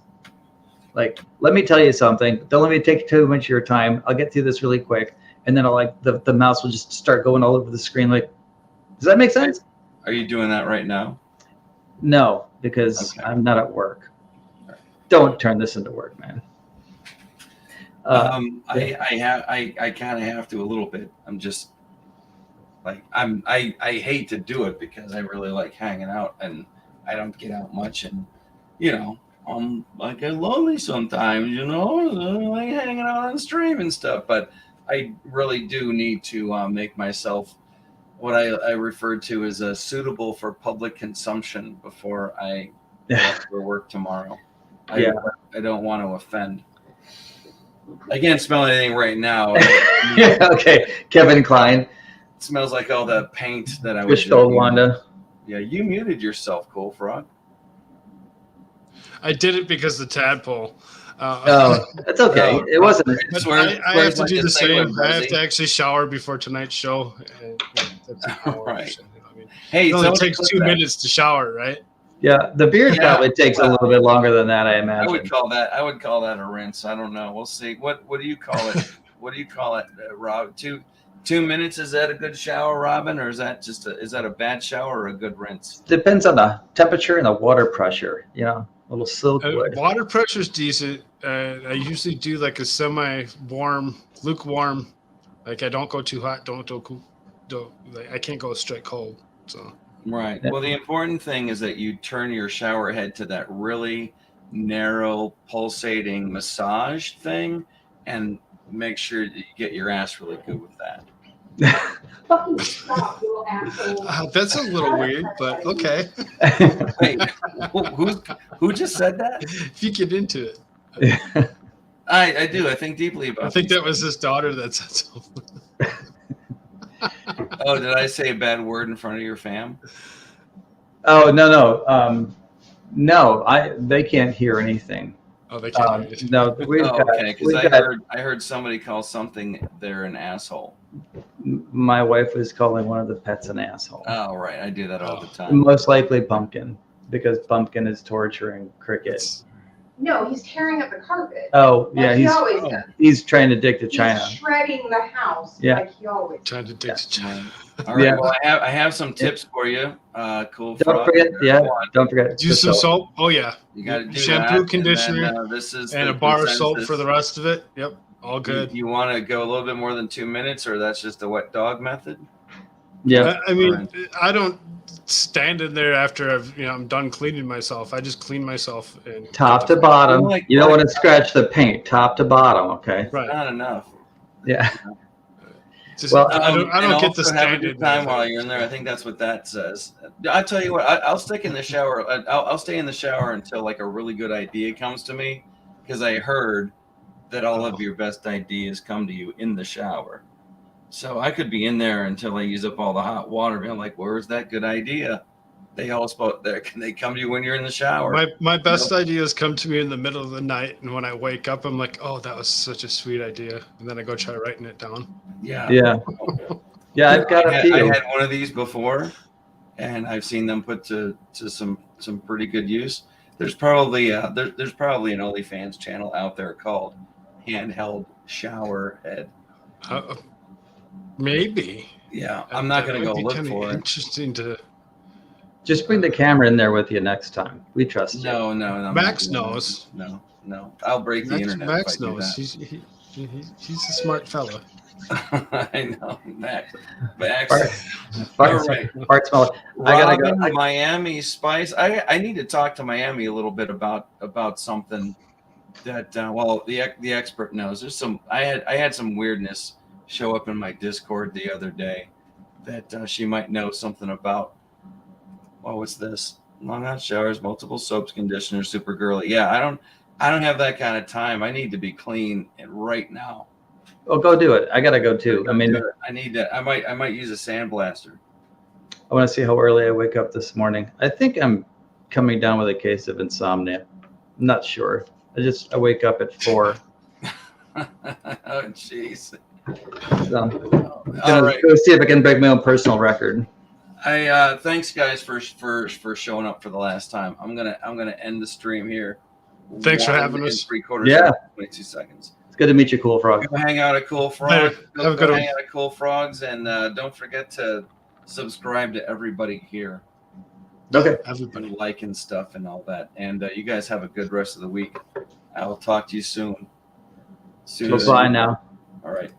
Like, let me tell you something. Don't let me take too much of your time. I'll get through this really quick. And then I'll the mouse will just start going all over the screen. Like, does that make sense? Are you doing that right now? No, because I'm not at work. Don't turn this into work, man. I kind of have to a little bit. I'm just like, I hate to do it because I really like hanging out, and I don't get out much, and I'm like lonely sometimes, like hanging out on stream and stuff. But I really do need to make myself what I refer to as suitable for public consumption before I go for work tomorrow. I don't want to offend. I can't smell anything right now. Okay, Kevin Klein. It smells like all the paint that I was using. Wanda. Yeah, you muted yourself, Cool Frog. I did it because the tadpole. That's okay. It wasn't. I have to do the same. I have to actually shower before tonight's show. That's an hour. Right. Hey, it only takes 2 minutes to shower, right? Yeah, the beard probably takes a little bit longer than that, I imagine. I would call that a rinse. I don't know. We'll see. What do you call it? What do you call it, Rob? 2 minutes, is that a good shower, Robin, or is that is that a bad shower or a good rinse? Depends on the temperature and the water pressure. A little silk wood. Water pressure is decent. I usually do like a semi-warm, lukewarm. Like I don't go too hot, don't go cool. I can't go straight cold. So. Right. Well, the important thing is that you turn your shower head to that really narrow, pulsating massage thing, and make sure that you get your ass really good with that. Fucking stop, little asshole. That's a little weird, but okay. Wait, who just said that? If you get into it. I do. I think deeply about it. I think that was his daughter that said something. Oh, did I say a bad word in front of your fam? Oh, no. No, they can't hear anything. Oh, they can't hear anything. No, okay, because I heard somebody call something there an asshole. My wife is calling one of the pets an asshole. Oh, right. I do that all the time. Most likely Pumpkin, because Pumpkin is torturing Cricket. No, he's tearing up the carpet. Oh, yeah. He always does. He's trying to dig to China. He's shredding the house like he always does. Trying to dig to China. All right. Well, I have some tips for you. Cool. Don't forget. Do some soap. Oh, yeah. You got to do shampoo, that. conditioner, and a bar of soap for the rest of it. Yep. All good. You want to go a little bit more than 2 minutes, or that's just the wet dog method? Yeah. I mean, I don't stand in there after I'm done cleaning myself. I just clean myself and top to bottom. You don't want to scratch the paint. Top to bottom. Okay. Right. Not enough. Yeah. I don't get the standard time while you're in there. I think that's what that says. I tell you what, I'll stick in the shower. I'll stay in the shower until like a really good idea comes to me, because I heard that all of your best ideas come to you in the shower. So I could be in there until I use up all the hot water. And I'm like, where's that good idea? They all spoke there. Can they come to you when you're in the shower? My best ideas come to me in the middle of the night, and when I wake up, I'm like, oh, that was such a sweet idea, and then I go try writing it down. Yeah. I've got a few. I had one of these before, and I've seen them put to some pretty good use. There's probably there's probably an OnlyFans channel out there called Handheld Shower Head. Maybe. Yeah, I'm not going to go look for it. Interesting to. Just bring the camera in there with you next time. We trust you. No. Max knows. No. I'll break the internet. Max knows. He's a smart fella. I know, Max. Fart smell. I gotta go. Robin, Miami Spice. I need to talk to Miami a little bit about something that the expert knows. There's some I had some weirdness show up in my Discord the other day that she might know something about. Oh, what's this? Long hot showers, multiple soaps, conditioners, super girly. Yeah, I don't have that kind of time. I need to be clean right now. Well, go do it. I gotta go too. I mean, I need to. I might use a sandblaster. I want to see how early I wake up this morning. I think I'm coming down with a case of insomnia. I'm not sure. I wake up at 4. Oh, jeez. So, go see if I can break my own personal record. Thanks guys for showing up for the last time. I'm gonna end the stream here. Thanks for having us. 22 seconds. It's good to meet you, Cool Frog. Go hang out at Cool Frog. Have a good one. Hang out at Cool Frogs, and don't forget to subscribe to everybody here. Okay. Everybody liking stuff and all that. And you guys have a good rest of the week. I will talk to you soon. Bye now. All right.